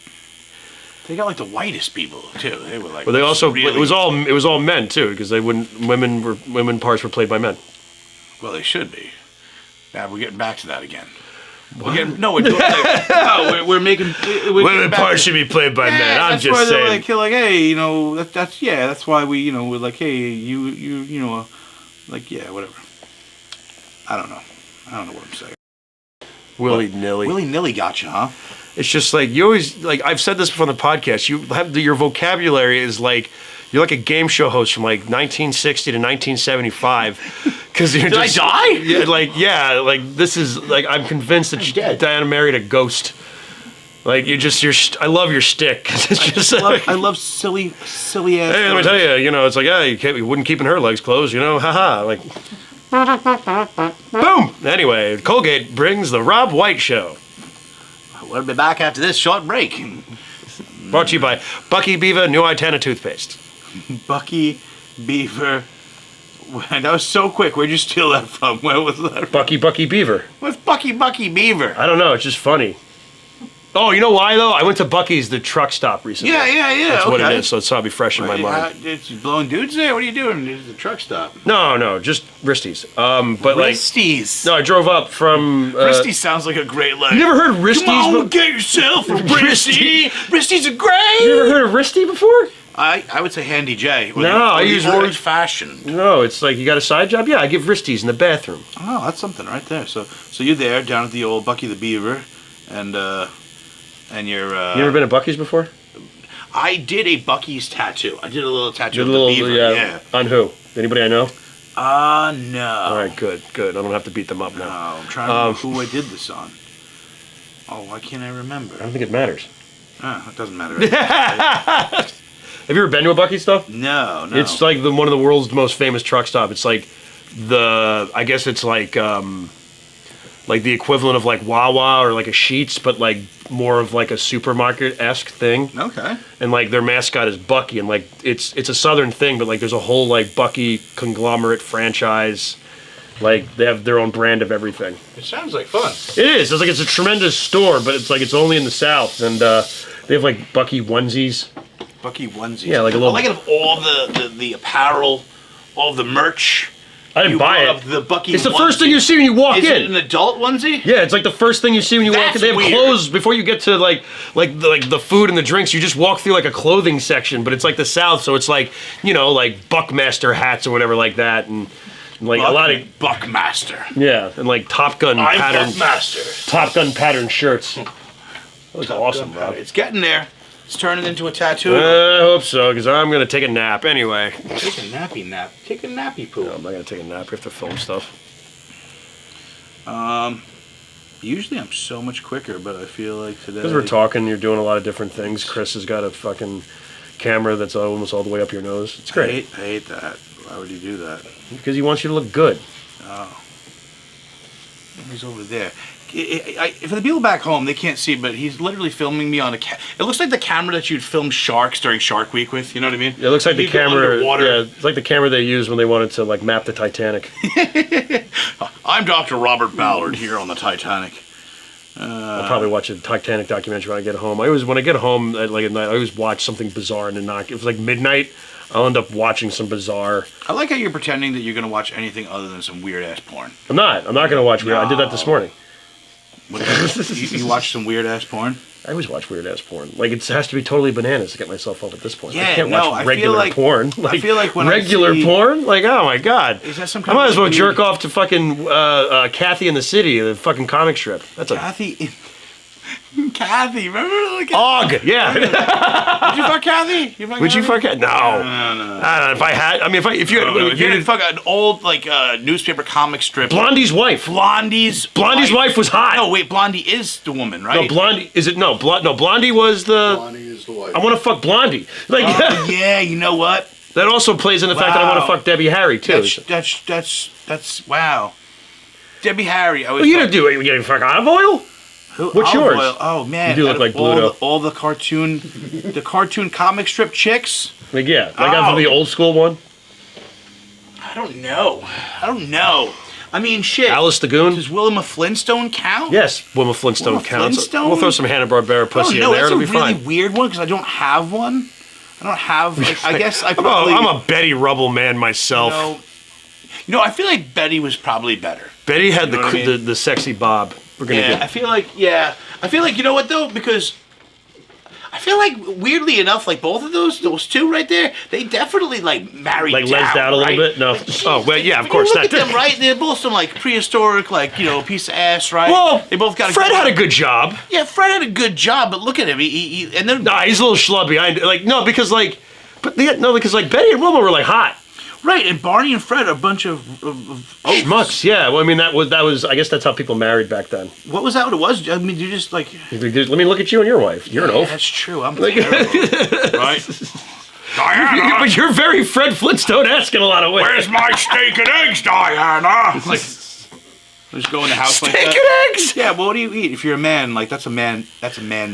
They got like the whitest people too. They were like. But they also really, it was all men too, because women parts were played by men. Well, they should be. We're getting back to that again. We're doing we're making. Women parts should be played by men. I'm that's just why saying. they're like, hey, you know, that's why we, we're like, hey, you know, like, yeah, whatever. I don't know what I'm saying. Willy-nilly. Willy-nilly gotcha, huh? It's just like you always like I've said this before on the podcast. You have your vocabulary is like you're like a game show host from like 1960 to 1975 because you're Did I die? Like this is like I'm convinced that Diana married a ghost. Like I love your shtick. It's just I love silly ass. Hey, let me tell you, it's like you wouldn't keeping her legs closed, haha. Like boom. Anyway, Colgate brings the Rob White Show. We'll be back after this short break. Brought to you by Bucky Beaver New Itana Toothpaste. Bucky Beaver. That was so quick. Where'd you steal that from? Where was that? Bucky Beaver. What's Bucky Beaver? I don't know. It's just funny. Oh, you know why though? I went to Bucky's, the truck stop recently. Yeah. That's what it is. So it's probably fresh in my mind. It's blowing dudes there. What are you doing? It's the truck stop. No, just Risties. But Risties. No, I drove up from. Risties sounds like a great line. You never heard of Risties? Come on, get yourself a Risty. Risties are great. You ever heard of Risty before? I would say Handy J. I use orange fashion. No, it's like you got a side job. Yeah, I give Risties in the bathroom. Oh, that's something right there. So you're there down at the old Bucky the Beaver, and you're. You ever been to Bucky's before? I did a Bucky's tattoo. I did a little tattoo of the beaver. Yeah. On who? Anybody I know? No. All right, good. I don't have to beat them up now. No, I'm trying to remember who I did this on. Oh, why can't I remember? I don't think it matters. It doesn't matter. Have you ever been to a Bucky's stuff? No. It's like one of the world's most famous truck stop. It's like I guess it's like the equivalent of like Wawa or like a Sheetz, but like more of like a supermarket-esque thing. Okay. And like their mascot is Bucky, and like it's a southern thing, but like there's a whole like Bucky conglomerate franchise. Like they have their own brand of everything. It sounds like fun. It is. It's like it's a tremendous store, but it's only in the South, and they have like Bucky onesies. Bucky onesies. Yeah, like a little. I like it of all the apparel, all the merch. I didn't buy it. The Bucky it's the first thing you see when you walk in. Is it an adult onesie? Yeah, it's like the first thing you see when you walk in. They have weird. clothes before you get to like the food and the drinks. You just walk through like a clothing section, but it's like the South, so it's like like Buckmaster hats or whatever like that, and like a lot of Buckmaster. Yeah, and like Top Gun pattern. Buckmaster. Top Gun pattern shirts. That was awesome, bro. It's getting there. It's turning into a tattoo. I hope so, because I'm gonna take a nap anyway. Take a nappy nap. Take a nappy poo. No, I'm not gonna take a nap. We have to film stuff. Usually I'm so much quicker, but I feel like today. Because we're talking, you're doing a lot of different things. Chris has got a fucking camera that's almost all the way up your nose. It's great. I hate that. Why would he do that? Because he wants you to look good. Oh. He's over there. For the people back home, they can't see, but he's literally filming me on a. It looks like the camera that you'd film sharks during Shark Week with. You know what I mean? Yeah, it looks like the camera. Underwater. Yeah, it's like the camera they used when they wanted to like map the Titanic. I'm Dr. Robert Ballard here on the Titanic. I'll probably watch a Titanic documentary when I get home. When I get home at night, I always watch something bizarre and then knock. If it's like midnight, I'll end up watching some bizarre. I like how you're pretending that you're gonna watch anything other than some weird ass porn. I'm not gonna watch weird. I did that this morning. You watch some weird ass porn? I always watch weird ass porn. Like it has to be totally bananas to get myself up at this point. Yeah, I can't no, watch I regular feel like, porn. I feel like when regular I see, porn, like oh my god, is that some I kind might of as well weird, jerk off to fucking Kathy in the City, the fucking comic strip. That's Kathy. Kathy, remember? Og, yeah. Did you fuck Kathy? Would you fuck Kathy? No. No. I don't know. If I had, I mean, if you did fuck an old newspaper comic strip. Blondie's wife. Blondie's wife was hot. No, wait, Blondie is the woman, right? No, Blondie is it? No, Blondie was the. Blondie is the wife. I want to fuck Blondie. Like, yeah, you know what? That also plays in the fact that I want to fuck Debbie Harry too. That's wow. Debbie Harry. What are you gonna do? Are you gonna fuck olive oil? What's yours? Oil? Oh man, You do look like Bluto. all the cartoon comic strip chicks. Like yeah, like I'm from the old school one. I don't know. I mean, shit. Alice the Goon. Does Wilma Flintstone count? Yes, Wilma Flintstone Wilma counts. Flintstone? We'll throw some Hanna-Barbera pussy in there. That's It'll be a really fine. weird one because I don't have one. I don't have. I guess I probably. I'm a Betty Rubble man myself. You know, I feel like Betty was probably better. Betty had You know what I mean? the sexy bob. We're gonna I get. feel like, you know what though? Because I feel like, weirdly enough, like both of those two right there, they definitely like married Like down, lesed out a little right? bit? No. Oh, well, yeah, of When course you look not. at them, right? They're both some like prehistoric, like, you know, piece of ass, right? Well, they both got. Fred had a good job. Yeah, Fred had a good job, but look at him. And then Nah, he's a little schlubby. Because Betty and Wilma were like hot. right, and Barney and Fred are a bunch of oafs. Schmucks, yeah. Well, I mean, that was. I guess that's how people married back then. What was that? What it was? I mean, you just like. Let me look at you and your wife. You're an Yeah, oaf. that's true. I'm terrible, right? Diana, But you're very Fred Flintstone-esque in a lot of ways. where's my steak and eggs, Diana? Like, just go in the house like Steak that. and eggs? Yeah, well, what do you eat? If you're a man, like that's a man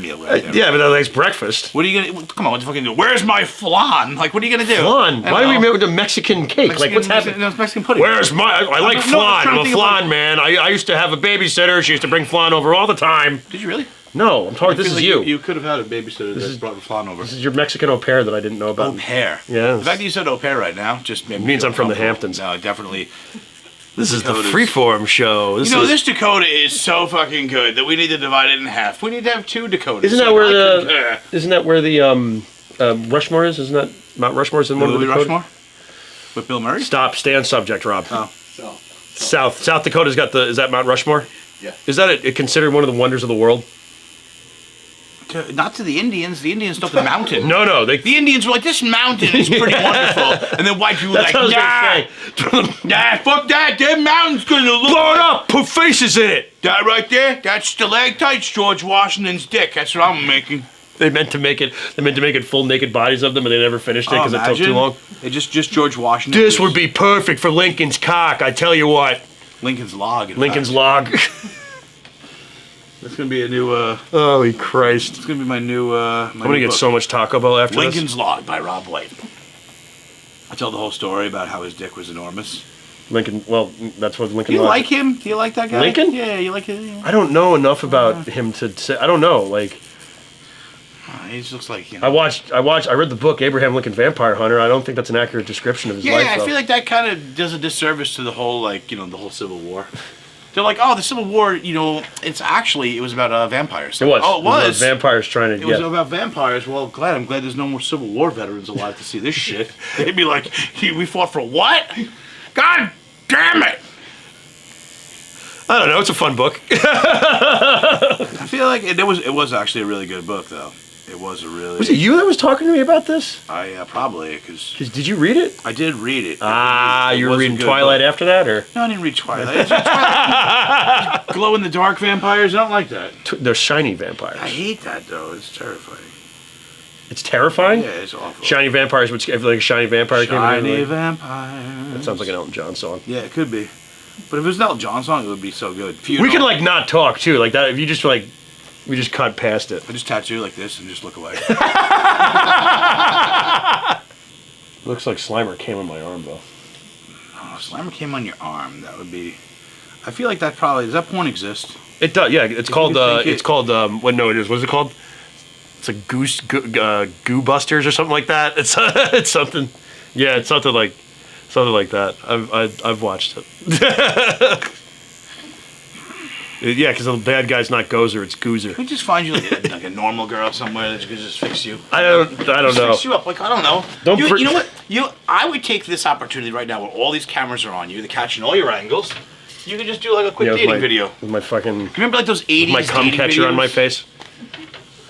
meal right there. Yeah, but that's nice breakfast. What are you gonna? Come on, what the fucking do? Where's my flan? Like, what are you gonna do? Flan? I Why do we don't make know. with a Mexican cake? Like, what's happening? No, it's Mexican pudding. Where's my? I like No, flan. I'm I'm a trying to think flan of man. I used to have a babysitter. She used to bring flan over all the time. Did you really? No, I'm talking. This is you. You could have had a babysitter that brought the flan over. This is your Mexican au pair that I didn't know about. Au pair. Yeah. The fact that you said au pair right now just made me means feel I'm from the comfortable. Hamptons. No, definitely. This is the Dakota's- Freeform show. You know, this Dakota is so fucking good that we need to divide it in half. We need to have two Dakotas. Isn't that Like, where I the could- isn't that where the Rushmore is? Isn't that Mount Rushmore's in one of the Louis Dakota? Rushmore? With Bill Murray? Stop. Stay on subject, Rob. Oh. South Dakota's got the. Is that Mount Rushmore? Yeah. Is that it considered one of the wonders of the world? Not to the Indians. The Indians took the mountain. No. They. The Indians were like, this mountain is pretty wonderful. And then white people were That's like, what I was gonna say. nah, fuck that. That mountain's gonna look Blow it like up. Put faces in it. that right there. That's stalactites, George Washington's dick. That's what I'm making. They meant to make it. They meant to make it full naked bodies of them, and they never finished it because it took too long. It just George Washington. This would be perfect for Lincoln's cock. I tell you what. Lincoln's log. in Lincoln's fact. log. That's gonna be a new. Holy Christ! It's gonna be my new. I'm gonna get so much Taco Bell after Lincoln's Log by Rob White. I tell the whole story about how his dick was enormous. this. Lincoln. Well, that's what Do Lincoln. you Log. like him? Do you like that guy? Lincoln? Yeah, you like him. I don't know enough about him to say. I don't know. Like He just looks like, you I know. read the book Abraham Lincoln Vampire Hunter. I don't think that's an accurate description of his Yeah, life. I though. feel like that kind of does a disservice to the whole, like, you know, the whole Civil War. They're like, oh, the Civil War, you know, it was about vampires. It was. Oh, it was. about vampires trying to. It was Yeah. about vampires. Well, I'm glad there's no more Civil War veterans alive to see this shit. They'd be like, we fought for what? God damn it! I don't know. It's a fun book. I feel like it was actually a really good book, though. It was a really. Was it you that was talking to me about this? I probably because 'Cause did you read it? I did read it. You were was a reading good Twilight book. after that, or No, I didn't read Twilight. It's Twilight. Glow in the dark vampires. I don't like that. they're shiny vampires? I hate that though. It's terrifying. It's terrifying. Yeah, it's awful. Shiny vampires would scare. If like a shiny vampire came in. Shiny Like, vampire. that sounds like an Elton John song. Yeah, it could be. But if it was an Elton John song, it would be so good. We could like not talk too, like that. If you just like, we just cut past it. I just tattoo like this and just look away. Looks like Slimer came on my arm though. Oh, Slimer came on your arm. That would be. I feel like that probably does that porn exist? It does. Yeah, it's called. you think It's it- called. What? No, it is. What is it called? It's like Goo Busters or something like that. It's it's something. Yeah, it's something like that. I've watched it. Yeah, because the bad guy's not Gozer, it's Goozer. We just find you like a normal girl somewhere that could just fix you. I don't Just know. fix you up. Like, I don't know. Don't you, pre- you know what? I would take this opportunity right now where all these cameras are on you, they're catching all your angles. You could just do like a quick Yeah, with dating my- video. with my fucking Remember like those 80s my cum dating catcher on videos? my face.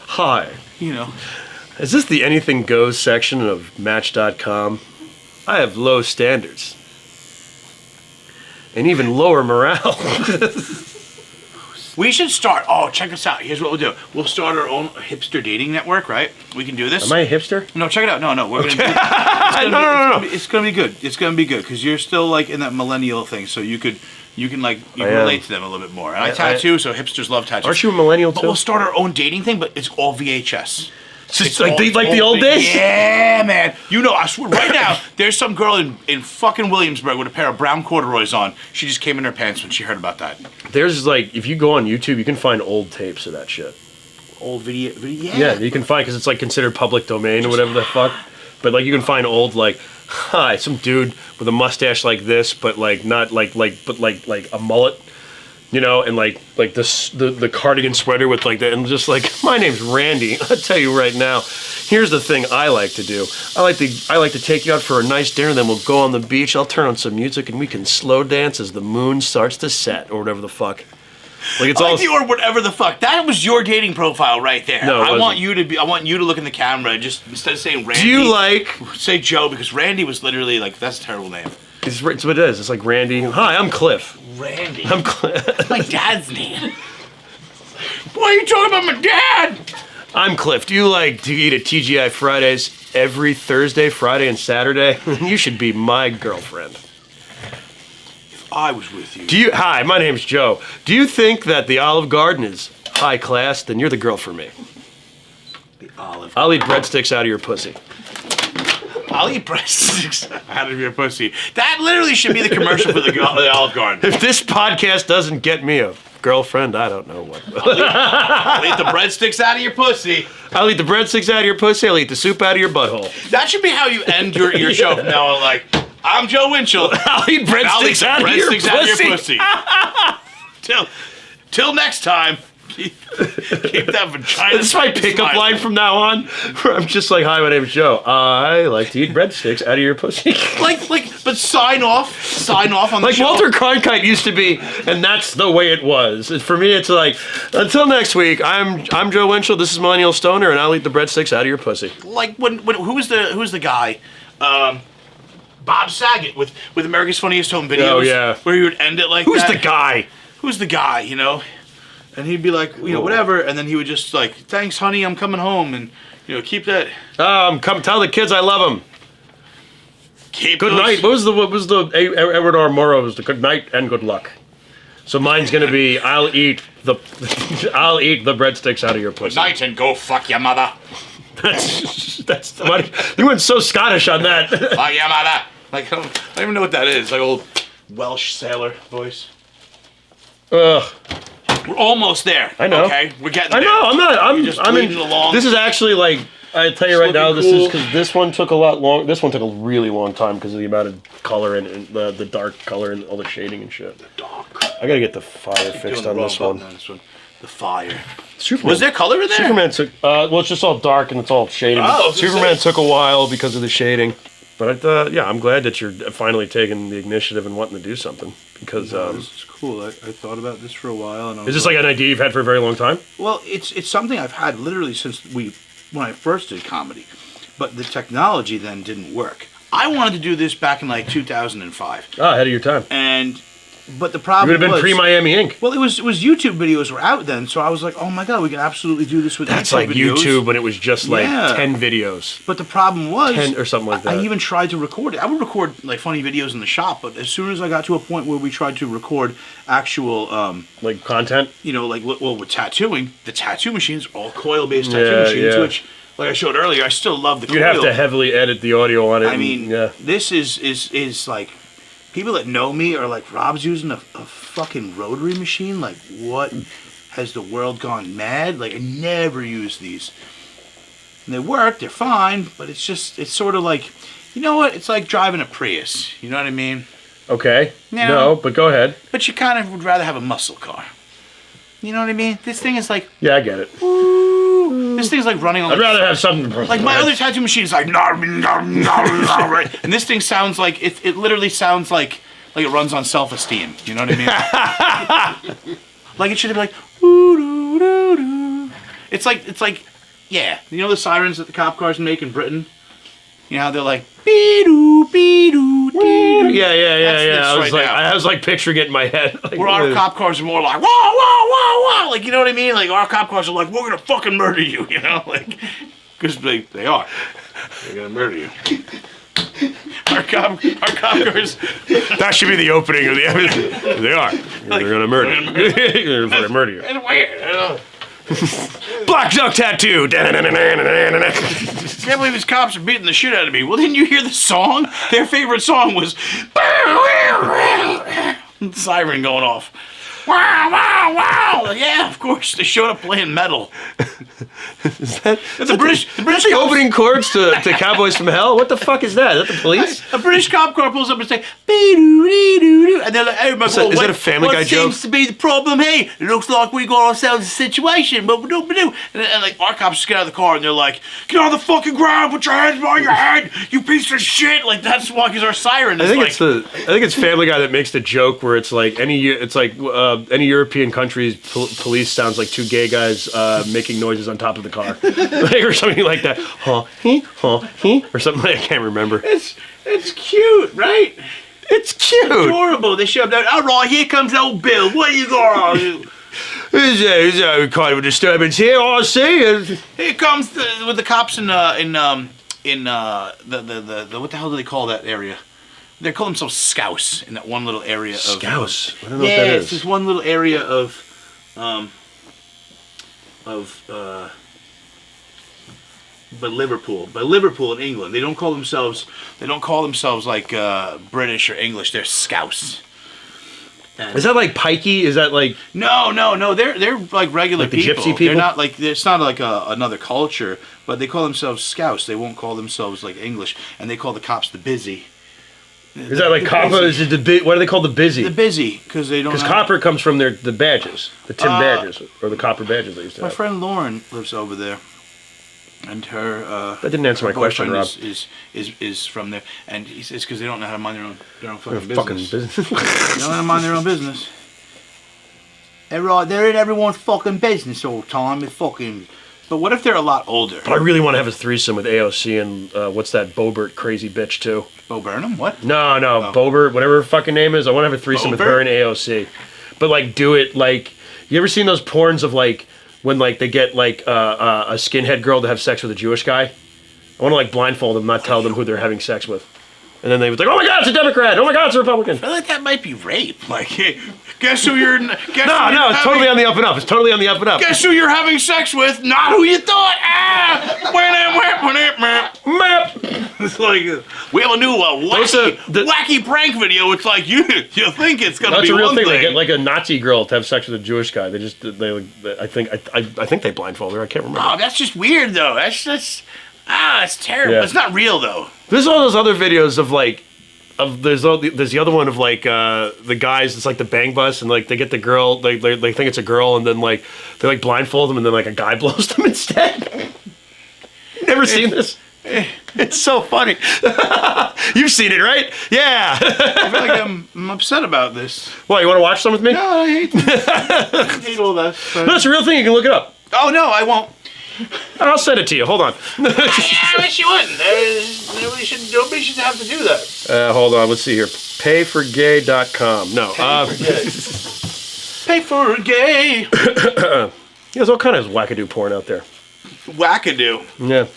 Hi, You know. is this the anything goes section of Match.com? I have low standards and even lower morale. We should start. Oh, check us out. Here's what we'll do. We'll start our own hipster dating network, right? We can do this. Am I a hipster? No, check it out. No. We're gonna No. It's gonna be good. It's gonna be good because you're still like in that millennial thing, so you can I am. relate to them a little bit more. And I tattoo, so hipsters love tattoos. Aren't you a millennial But too? we'll start our own dating thing, but it's all VHS. Just like the old days? Yeah, man. You know, I swear, right now, there's some girl in fucking Williamsburg with a pair of brown corduroys on. She just came in her pants when she heard about that. There's like, if you go on YouTube, you can find old tapes of that shit. Old video, Yeah, you can find, because it's like considered public domain or whatever the fuck. But like you can find old like Hi, some dude with a mustache like this, but like not but like a mullet, you know, and like the cardigan sweater with like that, and just like, my name's Randy. I'll tell you right now. Here's the thing I like to do. I like to take you out for a nice dinner, then we'll go on the beach. I'll turn on some music and we can slow dance as the moon starts to set, or whatever the fuck. Like it's all or whatever the fuck. That was your dating profile right there. No, it I want wasn't. you to look in the camera and just, instead of saying Randy, Do you like? say Joe, because Randy was literally like, that's a terrible name. It's what it is. It's like Randy. Hi, I'm Cliff. Randy. I'm Cliff. My dad's name. Why are you talking about my dad? I'm Cliff. Do you like to eat at TGI Fridays every Thursday, Friday, and Saturday? You should be my girlfriend. I was with you. Hi, my name's Joe. Do you think that the Olive Garden is high class? Then you're the girl for me. The Olive. I'll eat breadsticks out of your pussy. I'll eat breadsticks out of your pussy. That literally should be the commercial for the Olive Garden. If this podcast doesn't get me a girlfriend, I don't know what will. I'll eat the breadsticks out of your pussy. I'll eat the breadsticks out of your pussy. I'll eat the soup out of your butthole. That should be how you end your show from now on. Like, I'm Joe Winchell. I'll eat breadsticks out of your pussy. Till next time. Keep that vagina. This is my pickup line from now on. Where I'm just like, hi, my name's Joe. I like to eat breadsticks out of your pussy. But sign off on the Like show. Walter Cronkite used to be, and that's the way it was. For me, it's like, until next week, I'm Joe Winchell. This is Millennial Stoner, and I'll eat the breadsticks out of your pussy. Like who was the guy? Bob Saget with America's Funniest Home Videos. Oh, yeah. Where he would end it like Who's that. the guy? Who's the guy? You know. And he'd be like, whatever, and then he would just like, thanks, honey, I'm coming home, and keep that. Come tell the kids I love them. Keep Good those- night. What was the Edward R. Murrow's the good night and good luck. So mine's gonna be I'll eat the breadsticks out of your pussy. Night and go fuck your mother. That's what you went so Scottish on that. Fuck your mother. Like I don't even know what that is. Like old Welsh sailor voice. Ugh. We're almost there. I know. Okay, we're getting I there. know. I'm not. You're just I'm in. bleeding along. This is actually like I tell you right now. Looking This is cool. because this one took a lot long. This one took a really long time because of the amount of color and the dark color and all the shading and shit. Dog. I gotta get the fire fixed on this one. The fire. Superman. Was there color in there? Superman took. Well, it's just all dark and it's all shaded. Oh, I was gonna Superman say. took a while because of the shading. But yeah, I'm glad that you're finally taking the initiative and wanting to do something because. It's cool. I thought about this for a while, and I was Is this like an idea you've had for a very long time? well, it's something I've had literally since when I first did comedy, but the technology then didn't work. I wanted to do this back in like 2005, Ahead of your time. but the You problem would have been was, pre-Miami Ink. Well, it was YouTube videos were out then, so I was like, oh my god, we can absolutely do this with That's YouTube like videos. YouTube when it was just like Yeah. 10 videos. But the problem was 10 or something like that. I even tried to record it. I would record like funny videos in the shop, but as soon as I got to a point where we tried to record actual, Like content. with tattooing, the tattoo machines are all coil-based tattoo Yeah, machines, yeah. which, like I showed earlier, I still love the You'd coil. have to heavily edit the audio on it. I mean, yeah. this is like, people that know me are like, Rob's using a fucking rotary machine. Like, what has the world gone mad? Like, I never use these. And they work, they're fine, but it's sort of like, you know what? It's like driving a Prius. You know what I mean? Okay. Yeah. No, but go ahead. But you kind of would rather have a muscle car. You know what I mean? This thing is like, Yeah, I get it. this thing's like running on I'd rather have something. like my other tattoo machine is like right? And this thing sounds like it literally sounds like it runs on self-esteem. You know what I mean? Like it should be like it's like yeah. You know the sirens that the cop cars make in Britain? You know how they're like be-doo, be-doo, dee-doo. Yeah. That's this I was right like, now. I was like picturing it in my head. Like, Where our cop cars are more like wah wah wah wah, like you know what I mean? Like our cop cars are like we're gonna fucking murder you, you know, like because they are. They're gonna murder you. Our cop cars. That should be the opening of the episode. They are. They're gonna murder you. They're gonna fucking murder you. It's weird. I don't know. Black duck tattoo. Can't believe these cops are beating the shit out of me. Well, didn't you hear the song? Their favorite song was siren going off. Wow, wow, wow. Yeah, of course. They showed up playing metal. Is that The British the opening chords to Cowboys from Hell? What the fuck is that? Is that the police? A British cop car pulls up and say, "Bee-doo-dee-doo-doo," and they're like, "Hey, my Is that a Family Guy joke? What seems to be the problem? Hey, it looks like we got ourselves a situation, but we do. And like our cops just get out of the car and they're like, "Get on the fucking ground, put your hands behind your head, you piece of shit!" Like that's why because our siren is I think it's Family Guy that makes the joke where it's like any European country's police sounds like two gay guys making noises on top of the car, like, or something like that. Huh, he, or something like I can't remember. It's cute, right? It's cute. Adorable. They show up there. All right, here comes old Bill. What you got? There's a kind of a disturbance here. I see. Here comes with the cops in the what the hell do they call that area? They call themselves Scouse in that one little area of Scouse. I don't know yeah, what that it's is. this one little area of by Liverpool in England. They don't call themselves like British or English. They're Scouse. Is that like pikey? Is that like No. They're like regular Like the people. gypsy people? They're not like it's not like another culture, but they call themselves Scouse. They won't call themselves like English, and they call the cops the busy. is that like copper? Is it what do they call the busy? The busy because they don't. Because have- copper comes from the badges, the tin badges, or the copper badges they used to My have. friend Lauren lives over there, and her. That didn't answer my question, Rob. Is from there, and it's because they don't know how to mind their own fucking Fucking business. business. They don't know how to mind their own business. They're in everyone's fucking business all the time. It's fucking. But what if they're a lot older? But I really want to have a threesome with AOC and what's that Bobert crazy bitch too? Bo Burnham? What? No, Oh. Bobert, whatever her fucking name is. I want to have a threesome with her Bobert? and AOC. But like do it like you ever seen those porns of like when like they get like a skinhead girl to have sex with a Jewish guy? I want to like blindfold them, not tell them who they're having sex with. And then they was like, "Oh my God, it's a Democrat! Oh my God, it's a Republican!" I feel like that might be rape. Like, hey, guess who you're? No, it's totally on the up and up. It's totally on the up and up. Guess who you're having sex with? Not who you thought. Map. It's like we have a new wacky prank video. It's like you think it's gonna That's be a real one thing. thing. They get like a Nazi girl to have sex with a Jewish guy. I think they blindfold her. I can't remember. Oh, that's just weird though. That's it's terrible. Yeah. It's not real though. There's all those other videos of like, there's the other one of like the guys. It's like the bang bus, and like they get the girl. They think it's a girl, and then like they like blindfold them, and then like a guy blows them instead. Never seen this? It's so funny. You've seen it, right? Yeah. I feel like I'm upset about this. Well, you want to watch some with me? No, I hate all that. No, it's a real thing. You can look it up. Oh no, I won't. I'll send it to you. Hold on. I wish you wouldn't. Nobody should have to do that. Hold on. Let's see here. Payforgay.com. No. Pay for a gay. There's all kind of wackadoo porn out there. Wackadoo. Yeah.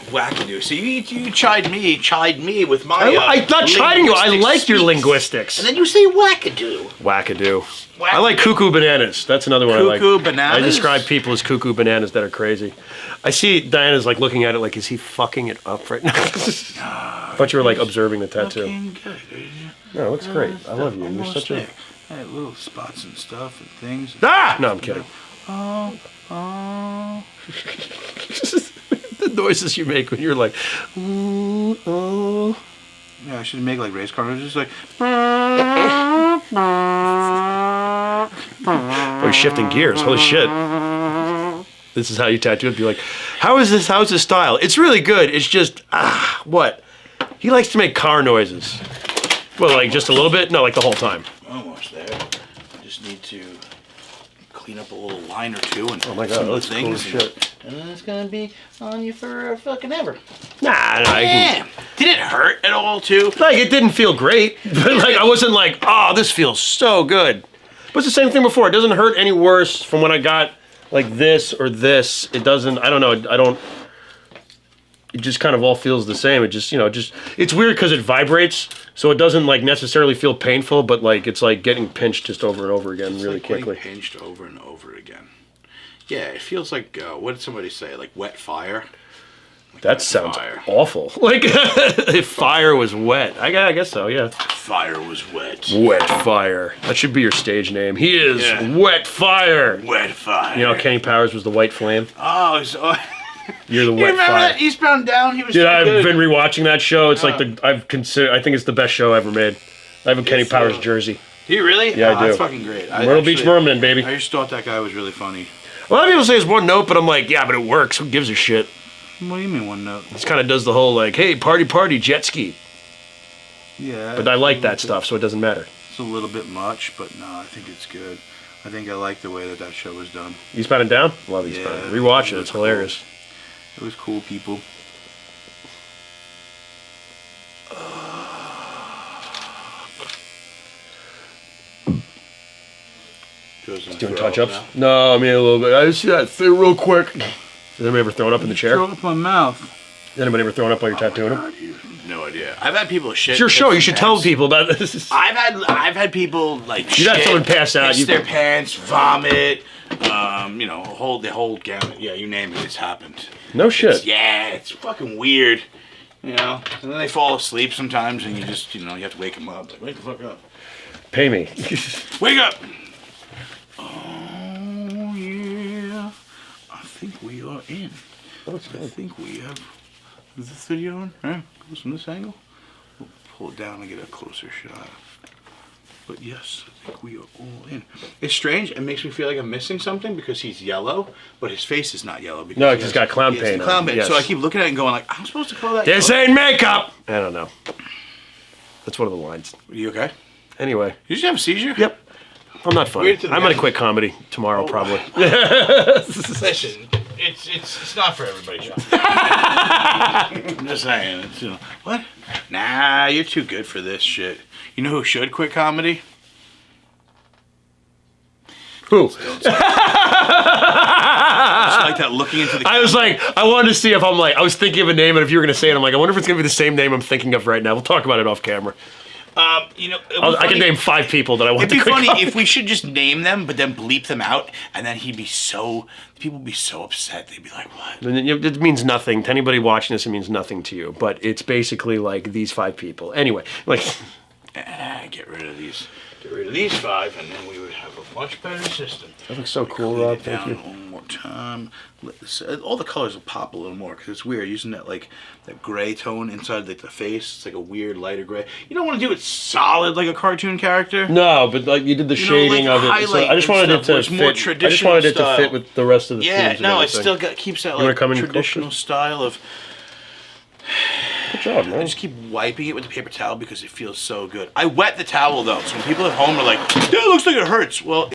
Wackadoo. So you chide me with my. I'm not chiding you. I linguistic like your speaks. linguistics. And then you say wackadoo. Wackadoo. I like cuckoo bananas. That's another one I like. Cuckoo bananas? I describe people as cuckoo bananas that are crazy. I see Diana's like looking at it like, is he fucking it up right now? I thought you were like observing the tattoo. Fucking good. No, it looks great. I love you. You're such a... I had little spots and stuff and things. Ah! No, I'm kidding. Oh. The noises you make when you're like, ooh, oh. Yeah, I should make like race cars. Just like. Oh, you're shifting gears. Holy shit. This is how you tattoo it. Be like, how is this? How's this style? It's really good. It's just, what? He likes to make car noises. Well, like just a little bit? No, like the whole time. Almost there. I just need to clean up a little line or two and Oh my God, some that's cool as things. shit. And then it's gonna be on you for fucking ever. Nah, I can... Yeah. Did it hurt at all too? Like, it didn't feel great. But, like, I wasn't like, oh, this feels so good. But it's the same thing before. It doesn't hurt any worse from when I got, like, this or this. It doesn't, I don't know, it just kind of all feels the same. It just, it's weird because it vibrates, so it doesn't, like, necessarily feel painful, but, like, it's like getting pinched just over and over again really quickly. Pinched over and over again. Yeah, it feels like, what did somebody say? Like wet fire? That sounds Fire. awful. Like, if fire was wet. I guess so, yeah. Fire was wet. Wet Fire. That should be your stage name. He is Wet Fire. Wet fire. You know, Kenny Powers was the White Flame. Oh, so, You're the you Wet remember Fire. that Eastbound and Down? He was Dude, so I've good. been rewatching that show. It's like I think it's the best show ever made. I have a Kenny Powers jersey. Do you really? Yeah, I do. That's fucking great. Myrtle Beach Merman, baby. I just thought that guy was really funny. A lot of people say it's one note, but I'm like, yeah, but it works. Who gives a shit? What do you mean one note? This kind of does the whole like, hey, party, jet ski. Yeah. But I like that stuff, so it doesn't matter. It's a little bit much, but no, I think it's good. I think I like the way that show was done. Eastbound and Down? Love Eastbound. Yeah, Rewatch it. it It's was hilarious. It was cool, people. Doing touch-ups? No, I mean a little bit. I just see that thing real quick. Has anybody ever thrown up in the chair? Throw up my mouth. Has anybody ever thrown up while you're tattooing them? God, you have no idea. I've had people shit. It's your show. You should tell people about this. I've had people like You'd have shit, someone pass out, piss you- their pants, vomit, you know, the whole gamut. Yeah, you name it, it's happened. No shit. Yeah, it's fucking weird. You know, and then they fall asleep sometimes, and you just, you know, you have to wake them up. Like, wake the fuck up. Pay me. Wake up! Oh, yeah. I think we are in. I think we have. Is this video on? Yeah, goes from this angle. We'll pull it down and get a closer shot. But yes, I think we are all in. It's strange. It makes me feel like I'm missing something because he's yellow, but his face is not yellow. Because No, he's got clown he has paint the clown on, paint. yes. So I keep looking at it and going like, I'm supposed to call that. This ain't makeup. I don't know. That's one of the lines. Are you okay? Anyway. Did you have a seizure? Yep. I'm not funny. Wait till the I'm gonna end. quit comedy tomorrow, probably. Listen, it's not for everybody, Sean. I'm just saying. It's, you know, what? Nah, you're too good for this shit. You know who should quit comedy? Who? Just like that, looking into the. I was like, I wanted to see if I'm like, I was thinking of a name, and if you were gonna say it, I'm like, I wonder if it's gonna be the same name I'm thinking of right now. We'll talk about it off camera. You know, I can name 5 people that I want It'd be to quit funny comedy. if we should just name them, but then bleep them out, and then people would be so upset. They'd be like, "What?" And then, it means nothing to anybody watching this. It means nothing to you, but it's basically like these 5 people. Anyway, like, Get rid of these. Get rid of these 5, and then we would have a much better system. that looks so cool, Clean Rob. it Thank down you. one more time. All the colors will pop a little more because it's weird using that gray tone inside the face. It's like a weird lighter gray. You don't want to do it solid like a cartoon character. No, but like you did the You know, shading like of it. So highlight I just and wanted it stuff to where it's more fit. I just wanted it to traditional fit with the rest of the Yeah, themes. and no, it everything. still keeps that wanna like come in traditional closer? style of. Good job, I man. just keep wiping it with the paper towel because it feels so good. I wet the towel though, so when people at home are like, "That looks like it hurts," well,